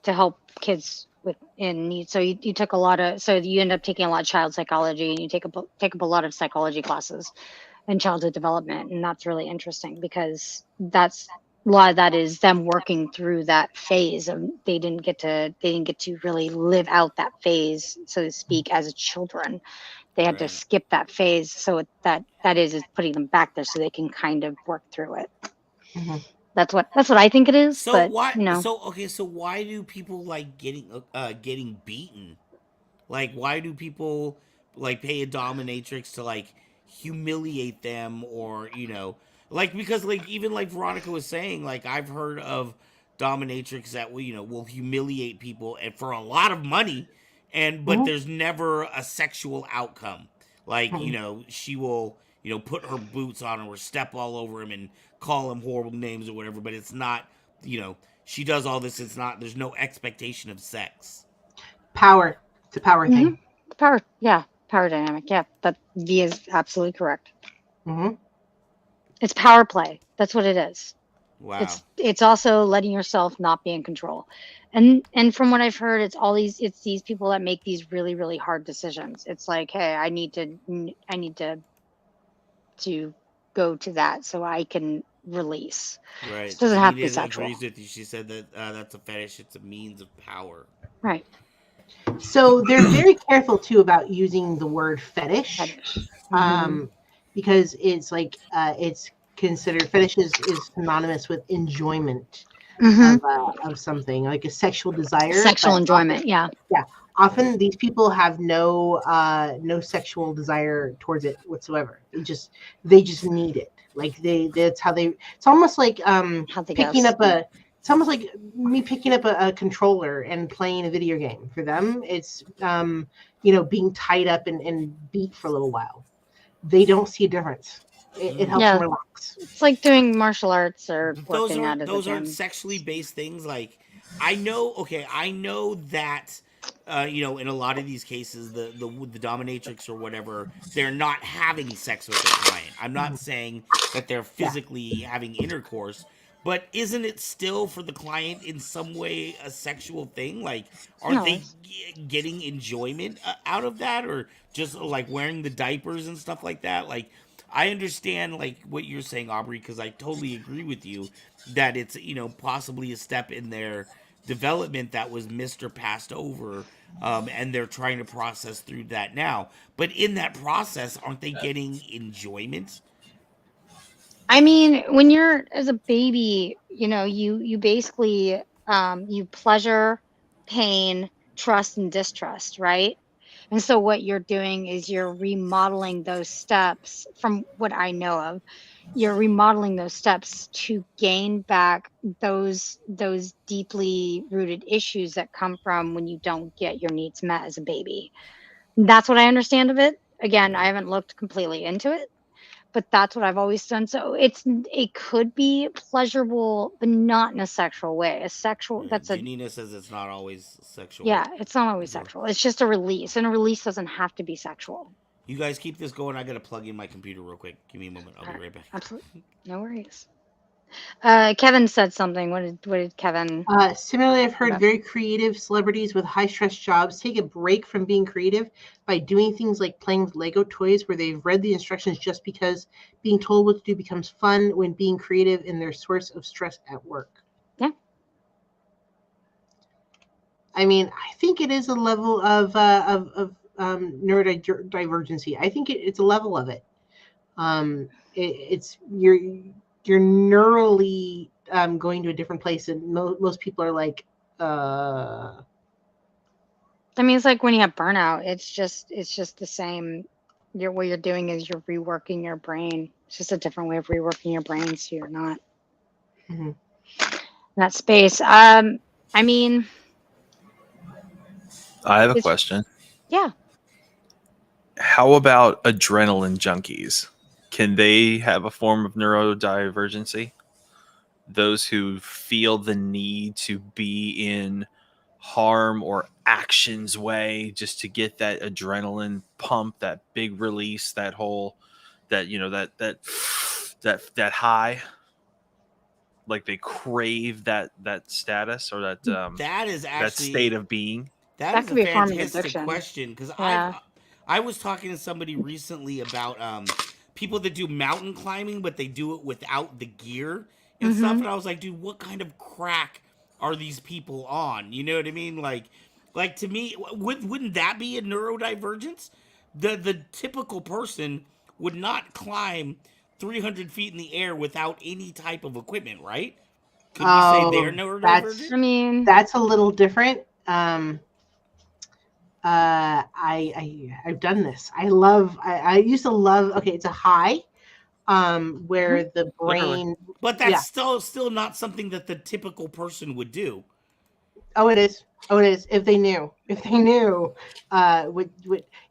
help kids in need. So you took a lot of. So you end up taking a lot of child psychology, and you take up a lot of psychology classes in childhood development, and that's really interesting because that's. A lot of that is them working through that phase of they didn't get to really live out that phase, so to speak, as children. They had to skip that phase, so that is putting them back there so they can kind of work through it. Mm-hmm. That's what I think it is. So but, why? So why do people like getting beaten? Like, why do people like pay a dominatrix to like humiliate them, or like, because like even like Veronica was saying, like I've heard of dominatrix that will humiliate people and for a lot of money, but there's never a sexual outcome. Like she will put her boots on him or step all over him and call him horrible names or whatever. But it's not she does all this. It's not. There's no expectation of sex. Power. It's a power thing. Power. Yeah. Power dynamic. Yeah. But V is absolutely correct. Mm-hmm. It's power play. That's what it is. Wow. It's also letting yourself not be in control. And from what I've heard, it's these people that make these really, really hard decisions. It's like, hey, I need to go to that so I can release. Right. It doesn't have to be sexual. Agrees with you. She said that that's a fetish. It's a means of power. Right. So they're very careful too about using the word fetish. Because it's like it's considered fetish is synonymous with enjoyment of something, like a sexual desire. Sexual enjoyment, yeah. Yeah. Often these people have no sexual desire towards it whatsoever. They just need it. Like that's how they. It's almost like picking up a. It's almost like me picking up a controller and playing a video game. For them, it's being tied up and beat for a little while. They don't see a difference. it helps Yeah. them relax. It's like doing martial arts or those working out aren't at the those aren't gym. sexually based things. Like I know that in a lot of these cases the dominatrix or whatever, they're not having sex with their client. I'm not saying that they're Yeah. physically having intercourse, but isn't it still for the client in some way a sexual thing? Like aren't No, they getting enjoyment out of that, or just like wearing the diapers and stuff like that? Like I understand like what you're saying, Aubrey, because I totally agree with you that it's possibly a step in their development that was missed or passed over, and they're trying to process through that now. But in that process, aren't they getting enjoyment? I mean, when you're as a baby, you basically you pleasure, pain, trust, and distrust, right? And so what you're doing is you're remodeling those steps from what I know of. You're remodeling those steps to gain back those deeply rooted issues that come from when you don't get your needs met as a baby. That's what I understand of it. Again, I Right. haven't looked completely into it, but that's what I've always done. So it could be pleasurable, but not in a sexual way. A sexual Yeah. that's a Janina says it's not always sexual yeah, it's not always as well. sexual. It's just a release, and a release doesn't have to be sexual. You guys keep this going. I gotta plug in my computer real quick. Give me a moment. I'll All be right, right back. absolutely, no worries. Kevin said something. What did Kevin? Similarly, I've heard About? very creative celebrities with high stress jobs take a break from being creative by doing things like playing with Lego toys where they've read the instructions just because being told what to do becomes fun when being creative in their source of stress at work. Yeah. I mean, I think it is a level of neurodivergency. I think it's a level of it. It's you're neurally going to a different place, and most people are like, I mean, it's like when you have burnout. It's just the same. What you're doing is you're reworking your brain. It's just a different way of reworking your brain, so you're not Mhm. in that space. I mean, I have a it's question. yeah. How about adrenaline junkies? Can they have a form of neurodivergency? Those who feel the need to be in harm or actions way just to get that adrenaline pump, that big release, that whole that that high, like they crave that status or That is that state actually of being. that That is could a be a form of fantastic addiction. question because Yeah. I was talking to somebody recently about people that do mountain climbing but they do it without the gear and stuff, Mm-hmm. and I was like, dude, what kind of crack are these people on? You know what I mean? Like to me, wouldn't that be a neurodivergence? The typical person would not climb 300 feet in the air without any type of equipment, right? Could we say they're Oh, neurodivergent? I mean, that's a little different. I've done this. I used to love. Okay, it's a high, where the Literally. brain. But Yeah. that's still not something that the typical person would do. Oh, it is. Oh, it is. If they knew. If they knew. I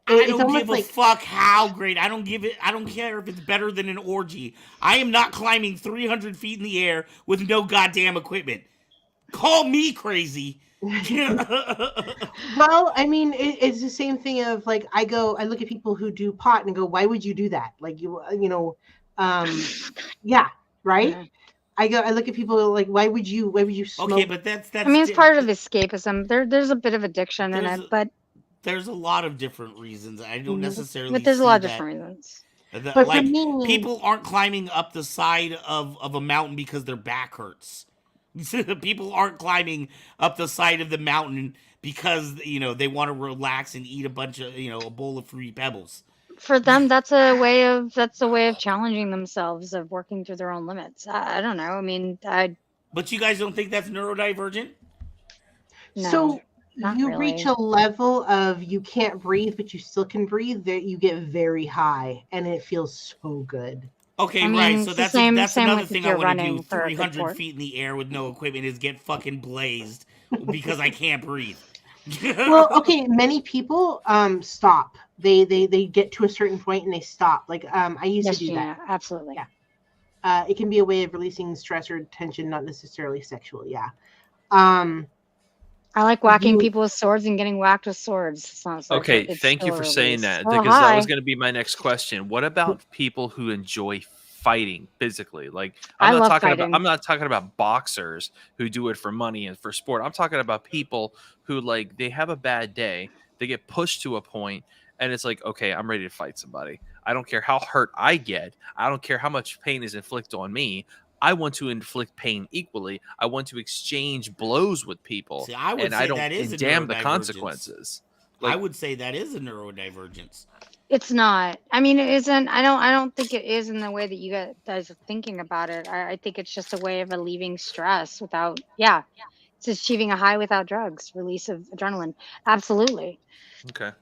It's don't almost give a like. fuck how great. I don't care if it's better than an orgy. I am not climbing 300 feet in the air with no goddamn equipment. Call me crazy. Well, I mean, it's the same thing of like I look at people who do pot and go, why would you do that? Like yeah, right. yeah. I look at people like, why would you Okay, smoke? but that's I mean, it's part of escapism. There's a bit of addiction in there's it, but there's a lot of different reasons. I don't necessarily there's a lot see of that. different reasons. But for Like me, people aren't climbing up the side of a mountain because their back hurts. People aren't climbing up the side of the mountain because they want to relax and eat a bunch of a bowl of fruity pebbles. For them, that's a way of challenging themselves, of working through their own limits. I don't know. I mean, But you guys don't think that's neurodivergent? no, so not you reach really. a level of you can't breathe, but you still can breathe. That you get very high, and it feels so good. Okay, I right. mean, So it's the that's same another with if thing I you're want to do. running for a good 300 port. feet in the air with no equipment is get fucking blazed because I can't breathe. Well, okay, many people stop they get to a certain point and they stop. Like I used Yes, to do that. Gina, absolutely. Yeah. It can be a way of releasing stress or tension, not necessarily sexual. Yeah. Um, I like whacking you people with swords and getting whacked with swords. It's not sexual. Okay, It's thank you still a for saying release. that, Oh, because that was hi. going to be my next question. What about people who enjoy fighting physically? Like, I love fighting. I'm not talking about boxers who do it for money and for sport. I'm talking about people who, like, they have a bad day, they get pushed to a point, and it's like, okay, I'm ready to fight somebody. I don't care how hurt I get. I don't care how much pain is inflicted on me. I want to inflict pain equally. I want to exchange blows with people, See, I would and I say don't, that is a and damn the neurodivergence. consequences. I Like, would say that is a neurodivergence. It's not. I mean, it isn't. I don't think it is in the way that you guys are thinking about it. I think it's just a way of relieving stress without. Yeah, it's achieving a high without drugs. Release of adrenaline. Absolutely. okay.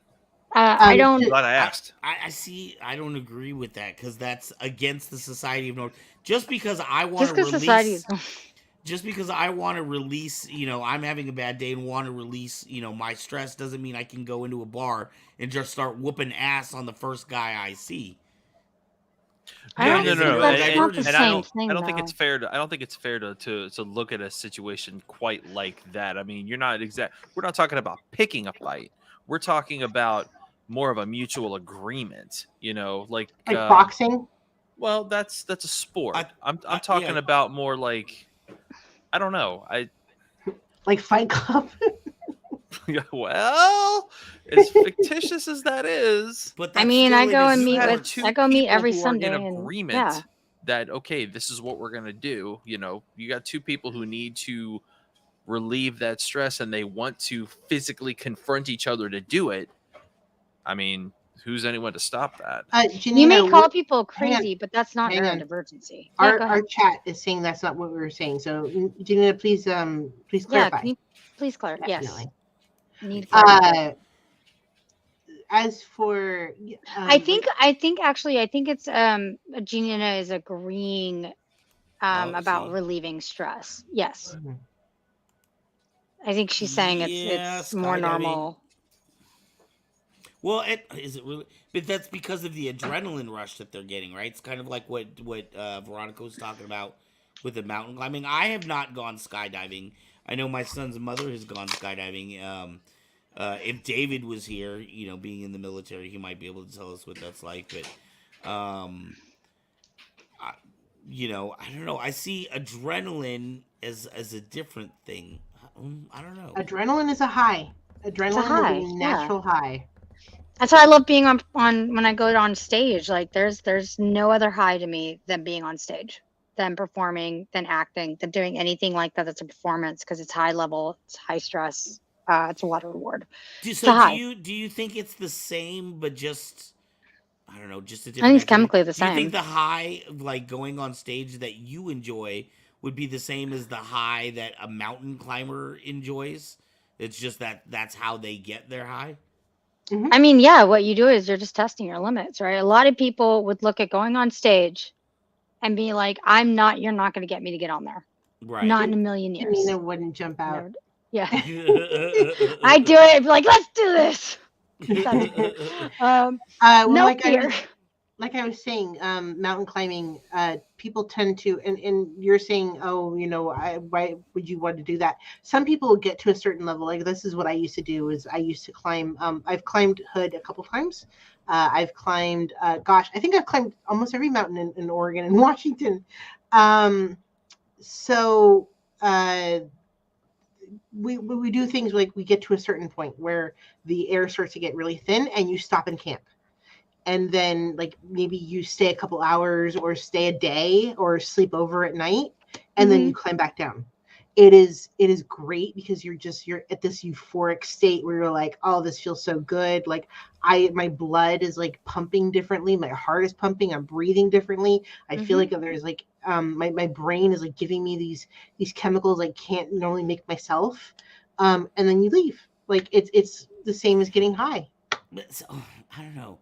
I don't. I'm glad I asked. I see. I don't agree with that because that's against the society of no. Just because I want Just to because society is. release, just because I want to release, I'm having a bad day and want to release, my stress doesn't mean I can go into a bar and just start whooping ass on the first guy I see. I No, don't no, is a think no, that's not the and I same thing, don't think it's though. fair to. I don't think it's fair to look at a situation quite like that. I mean, you're not exact. We're not talking about picking a fight. We're talking about more of a mutual agreement. Like boxing. well, that's a sport. I'm talking yeah. about more like, I don't know. Like Fight Club. Well, as fictitious as that is, But I that's mean, still I in go a and meet sport. with. two I go meet people every who are in Sunday, and agreement yeah. that, okay, this is what we're going to do. You got two people who need to relieve that stress and they want to physically confront each other to do it. I mean, who's anyone to stop that? You may Janina, call people hang on, crazy, but that's not hang on. neurodivergency. Yeah, go ahead. Our chat is saying that's not what we were saying. So Janina, please Yeah, clarify. can you please clarify? Yes. Definitely. Need clarification. As for I think it's Gina is agreeing about see. relieving stress. Yes. Mhm. I think she's saying Yeah, it's more skydiving. normal. Well, is it really? But that's because of the adrenaline rush that they're getting, right? It's kind of like what Veronica was talking about with the mountain climbing. I have not gone skydiving. I know my son's mother has gone skydiving. If David was here, being in the military, he might be able to tell us what that's like. But, I don't know. I see adrenaline as a different thing. I don't know. Adrenaline is a high. Adrenaline high, is a natural high. That's why I love being on when I go on stage. Like there's no other high to me than being on stage, than performing, than acting, than doing anything like that. That's a performance because it's high level, it's high stress. It's a lot of reward. Do you think it's the same, but just I don't know, just a different? I think it's activity? chemically the Do you same. think the high of like going on stage that you enjoy would be the same as the high that a mountain climber enjoys? It's just that's how they get their high. I mean, yeah, what you do is you're just testing your limits, right? A lot of people would look at going on stage and be like, you're not going to get me to get on there. Right. Not in a million years. Janina wouldn't jump out. Never, yeah. I do it. I'd be like, let's do this. Well, no fear. Like I was saying, mountain climbing, people tend to, and you're saying, oh, why would you want to do that? Some people get to a certain level. Like this is what I used to do. Is I used to climb. I've climbed Hood a couple times. I've climbed. I think I've climbed almost every mountain in Oregon and Washington. So we do things like we get to a certain point where the air starts to get really thin, and you stop and camp. And then like maybe you stay a couple hours or stay a day or sleep over at night, and then you climb back down. It is great because you're at this euphoric state where you're like, oh, this feels so good. Like my blood is like pumping differently. My heart is pumping. I'm breathing differently. I feel like there's like my brain is like giving me these chemicals I can't normally make myself. And then you leave. Like it's the same as getting high. So, I don't know.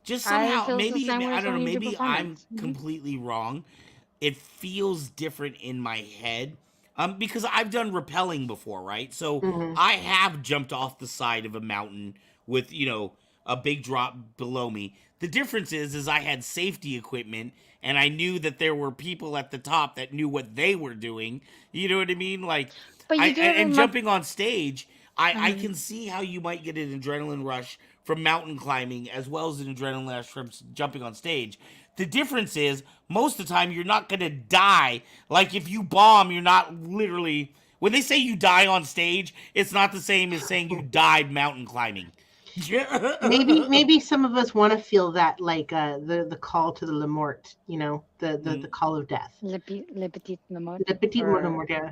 Just somehow, maybe I don't know. Maybe I'm completely wrong. It feels different in my head, because I've done rappelling before, right? So I have jumped off the side of a mountain with a big drop below me. The difference is I had safety equipment and I knew that there were people at the top that knew what they were doing. You know what I mean? Like, But you do have a and much. jumping on stage, I Mhm. can see how you might get an adrenaline rush from mountain climbing as well as an adrenaline rush from jumping on stage. The difference is most of the time you're not gonna die. Like if you bomb, you're not literally. When they say you die on stage, it's not the same as saying you died mountain climbing. Maybe some of us want to feel that, like the call to the mort, you know, the call of death. Le Petit Le Mot. Le petit mort de Or mort, yeah.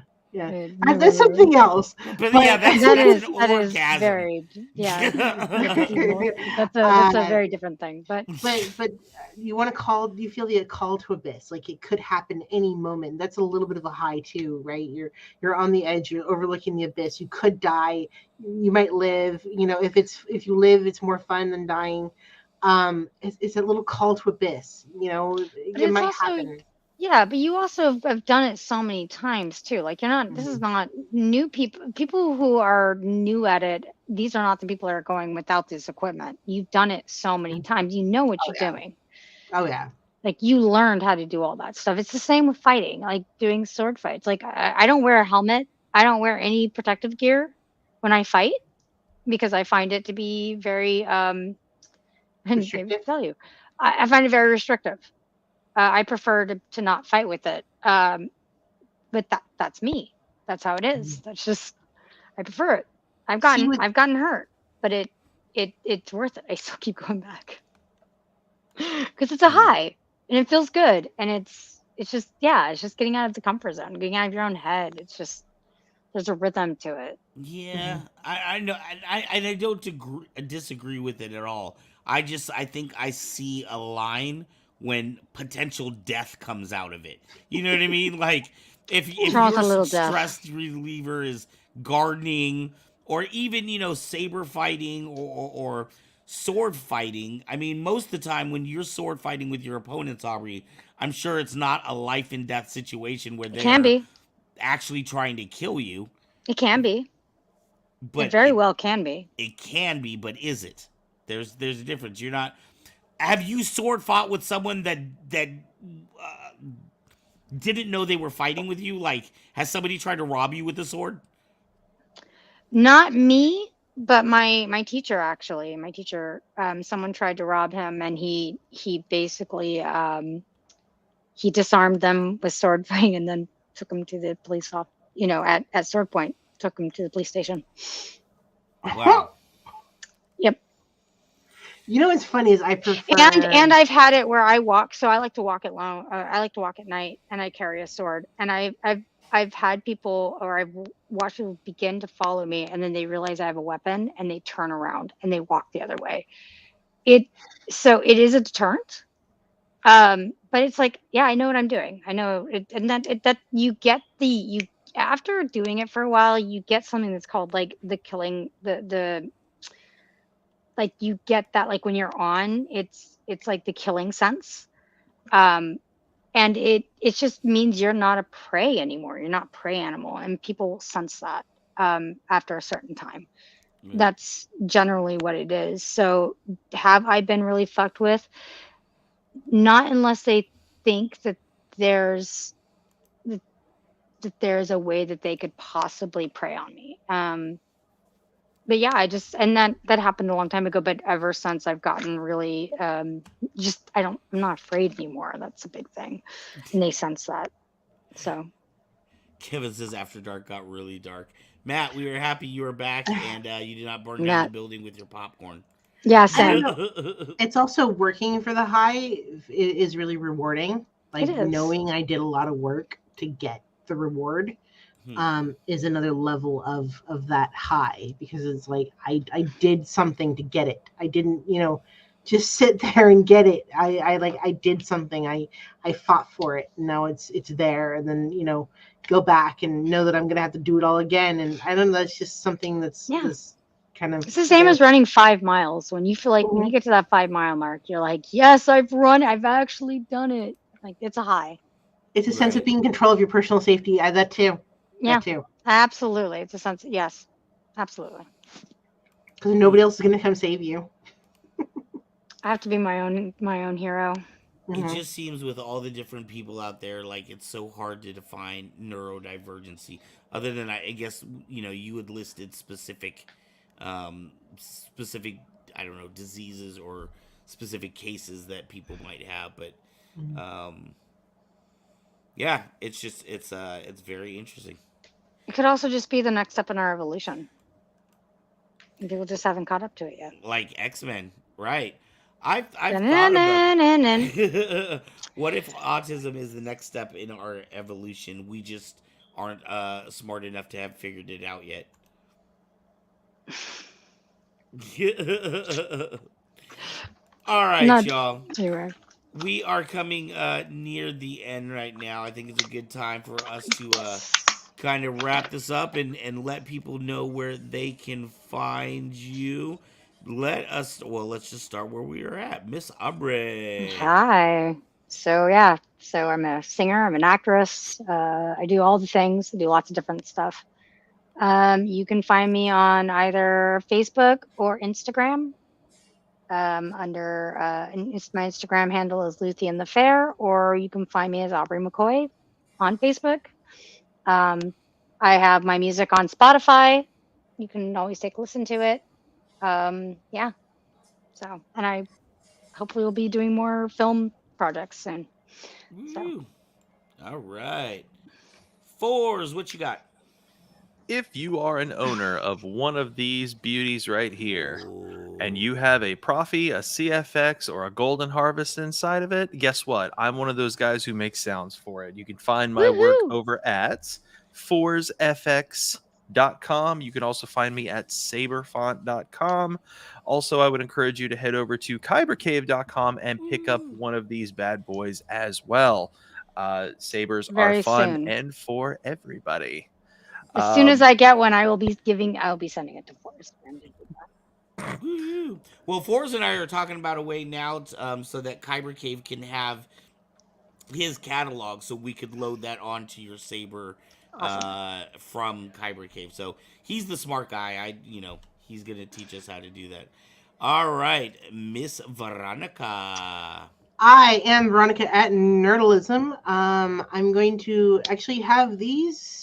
no, That's something else. But yeah, that's that an is orgasm. very, yeah. Le Petit Mot. That's a very different thing. But but you want to call, you feel the call to abyss, like it could happen any moment. That's a little bit of a high too, right? You're on the edge, you're overlooking the abyss. You could die, you might live. You know, if you live, it's more fun than dying. It's a little call to abyss. You know, but it it's might also, happen. yeah, but you also have done it so many times too. Like you're not, this is not new people who are new at it. These are not the people that are going without this equipment. You've done it so many times. You know what Oh, you're yeah. doing. Oh yeah. Like you learned how to do all that stuff. It's the same with fighting, like doing sword fights. Like I don't wear a helmet. I don't wear any protective gear when I fight because I find it to be very, and maybe Restrictive. tell you, I find it very restrictive. I prefer to not fight with it. But that's me. That's how it is. That's just, I prefer it. I've See, gotten hurt, but it's worth it. I still keep going back because it's a high and it feels good. And it's just, yeah, it's just getting out of the comfort zone, getting out of your own head. It's just, there's a rhythm to it. Yeah, I know, I don't disagree with it at all. I think I see a line when potential death comes out of it. You know what I mean? Like if Wrong with your a little death. stress reliever is gardening or even saber fighting or sword fighting. I mean, most of the time when you're sword fighting with your opponents, Aubrey, I'm sure it's not a life and death situation where It can they're be. actually trying to kill you. It can be. It But very well can be. it can be, but is it? There's a difference. You're not. Have you sword fought with someone that uh, didn't know they were fighting with you? Like, has somebody tried to rob you with a sword? Not me, but my teacher actually. My teacher, someone tried to rob him, and he basically he disarmed them with sword fighting, and then took him to the police off. At sword point, took him to the police station. Wow. Yep. You know what's funny is I prefer. And I've had it where I walk. So I like to walk alone. I like to walk at night, and I carry a sword. And I've had people, or I've watched people begin to follow me, and then they realize I have a weapon, and they turn around and they walk the other way. So it is a deterrent. But it's like, yeah, I know what I'm doing. I know it, and that you get after doing it for a while, you get something that's called like the killing the like you get that, like when you're on, it's like the killing sense. And it just means you're not a prey anymore. You're not prey animal, and people will sense that after a certain time. Yeah. That's generally what it is. So have I been really fucked with? Not unless they think that there's a way that they could possibly prey on me. But yeah, and that happened a long time ago. But ever since, I've gotten really I'm not afraid anymore. That's a big thing, and they sense that. So Kevin says After Dark got really dark. Matt, we were happy you were back and you did not burn down the Matt. building with your popcorn. Yeah, I same. don't know. It's also working for the high is really rewarding. Like It is. knowing I did a lot of work to get the reward is another level of that high, because it's like I did something to get it. I didn't, just sit there and get it. I did something. I fought for it. And now it's there. And then, go back and know that I'm going to have to do it all again. And I don't know, that's just something that's this kind of. It's the same as running 5 miles. When you feel like when you get to that 5 mile mark, you're like, yes, I've actually done it. Like it's a high. It's a sense of being in control of your personal safety. That too. Yeah, that too. Absolutely. It's a sense. Yes, absolutely. Because nobody else is going to come save you. I have to be my own hero. It just seems with all the different people out there, like it's so hard to define neurodivergency. Other than I guess you had listed specific I don't know diseases or specific cases that people might have, but um, yeah, it's very interesting. It could also just be the next step in our evolution. And people just haven't caught up to it yet. Like X-Men, right? I've thought about Dun-dun-dun-dun-dun. what if autism is the next step in our evolution? We just aren't smart enough to have figured it out yet. All right, Not y'all. zero. We are coming near the end right now. I think it's a good time for us to kind of wrap this up and let people know where they can find you. Let's just start where we are at. Miss Aubrey. Hi. So I'm a singer, I'm an actress. I do all the things, I do lots of different stuff. You can find me on either Facebook or Instagram. Under my Instagram handle is Lucy and the Fair, or you can find me as Aubrey McCoy on Facebook. I have my music on Spotify. You can always take a listen to it. Yeah. So, and I hopefully will be doing more film projects soon. So. Woo. All right. Fours, what you got? If you are an owner of one of these beauties right here, and you have a Profi, a CFX, or a Golden Harvest inside of it, guess what? I'm one of those guys who makes sounds for it. You can find my work over at forsfx.com. You can also find me at saberfont.com. Also, I would encourage you to head over to kybercave.com and pick up one of these bad boys as well. Sabers are fun soon. and for everybody. As soon as I get one, I'll be sending it to Forrest. Well, Forrest and I are talking about a way now so that Kyber Cave can have his catalog, so we could load that onto your Saber from Kyber Cave. So he's the smart guy. He's gonna teach us how to do that. All right, Miss Veronica. I am Veronica at Nerdalism. I'm going to actually have these.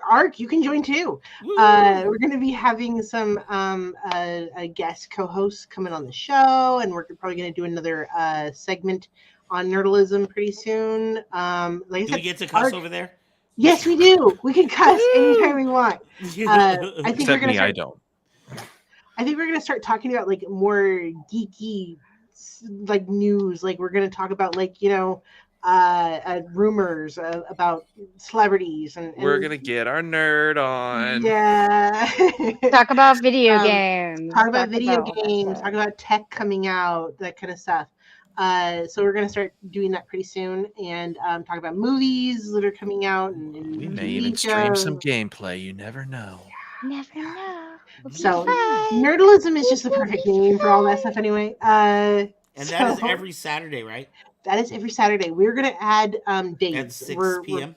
Ark, you can join too. We're going to be having some a guest co-host coming on the show, and we're probably going to do another segment on Nerdalism pretty soon. Like I said, do we get to cuss over there? Yes, we do. We can cuss anytime we want. I think we're going to. I don't. I think we're going to start talking about like more geeky like news. Like we're going to talk about like rumors about celebrities and we're gonna get our nerd on. Yeah. Talk about video games. Talk about tech coming out, that kind of stuff. So we're gonna start doing that pretty soon, and talk about movies that are coming out, and we may even stream some gameplay. You never know. Never know. So Nerdalism is just the perfect name for all that stuff anyway. And that is every Saturday, right? That is every Saturday. We're going to add days. At 6 p.m.?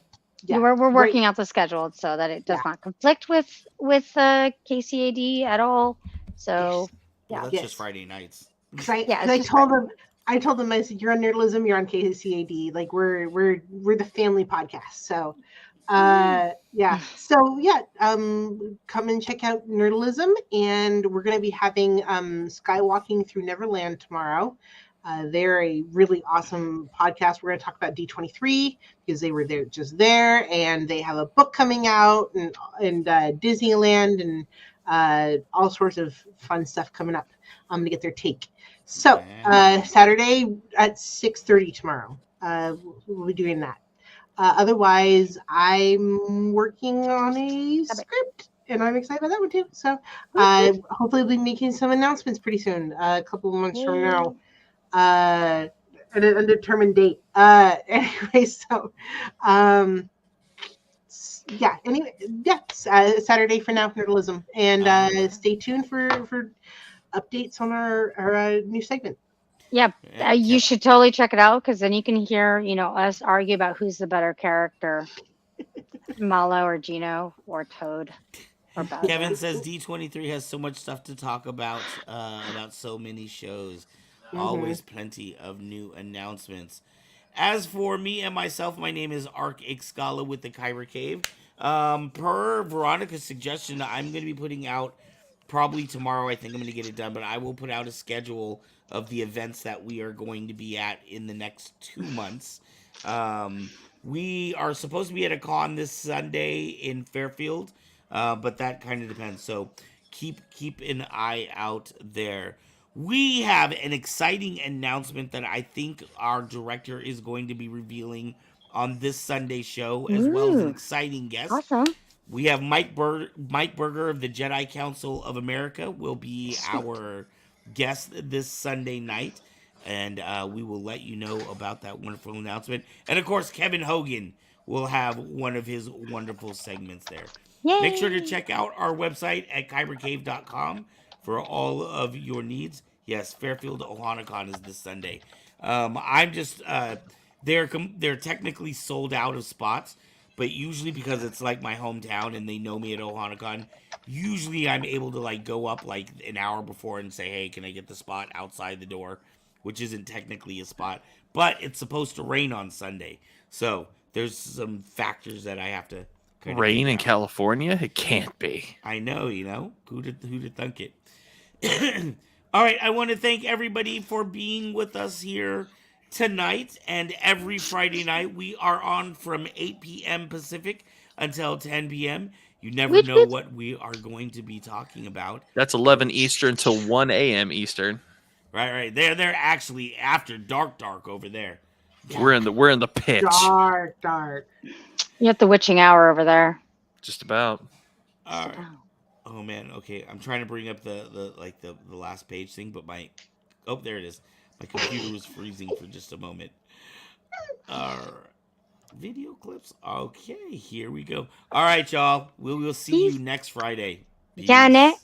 We're working out the schedule so that it does not conflict with KCAD at all. So, well, that's just Friday nights. Right? Yeah, I told them, I said, you're on Nerdalism, you're on KCAD. Like, we're the family podcast. So, yeah. So, yeah, come and check out Nerdalism. And we're going to be having Skywalking Through Neverland tomorrow. They're a really awesome podcast. We're going to talk about D23 because they were there, and they have a book coming out, and Disneyland, and all sorts of fun stuff coming up. I'm going to get their take. So Saturday at 6:30 tomorrow, we'll be doing that. Otherwise, I'm working on a script, and I'm excited about that one too. So hopefully we'll be making some announcements pretty soon, a couple of months from now. At an undetermined date. Anyway, so Saturday for now, Nerdalism, and stay tuned for updates on our new segment. Yeah, you should totally check it out, because then you can hear us argue about who's the better character, Malo or Gino or Toad. Or Kevin says D23 has so much stuff to talk about so many shows. Always plenty of new announcements. As for me and myself, my name is Ark Ixgala with the Kyra Cave. Per Veronica's suggestion, I'm going to be putting out probably tomorrow. I think I'm going to get it done, but I will put out a schedule of the events that we are going to be at in the next 2 months. We are supposed to be at a con this Sunday in Fairfield, but that kind of depends. So keep an eye out there. We have an exciting announcement that I think our director is going to be revealing on this Sunday show, as well as an Ooh, exciting guest. awesome. We have Mike Berger of the Jedi Council of America will be Sweet. our guest this Sunday night, and we will let you know about that wonderful announcement. And of course, Kevin Hogan will have one of his wonderful segments there. Yay. Make sure to check out our website at kybercave.com for all of your needs. Yes, Fairfield Ohanacon is this Sunday. I'm just they're technically sold out of spots, but usually because it's like my hometown and they know me at Ohanacon, usually I'm able to like go up like an hour before and say, "Hey, can I get the spot outside the door?" Which isn't technically a spot, but it's supposed to rain on Sunday, so there's some factors that I have to kind of Rain in out. California? It can't be. I know, who'd thunk it. All right, I want to thank everybody for being with us here tonight, and every Friday night we are on from 8 p.m. Pacific until 10 p.m. You never know what we are going to be talking about. That's 11 Eastern till 1 a.m. Eastern. Right. They're actually after dark over there. Yeah. We're in the pitch. Dark. You have the witching hour over there. Just about. All right. Oh man, okay. I'm trying to bring up the last page thing, but there it is. My computer was freezing for just a moment. Video clips. Okay, here we go. All right, y'all. We will see you next Friday. Peace. Janet.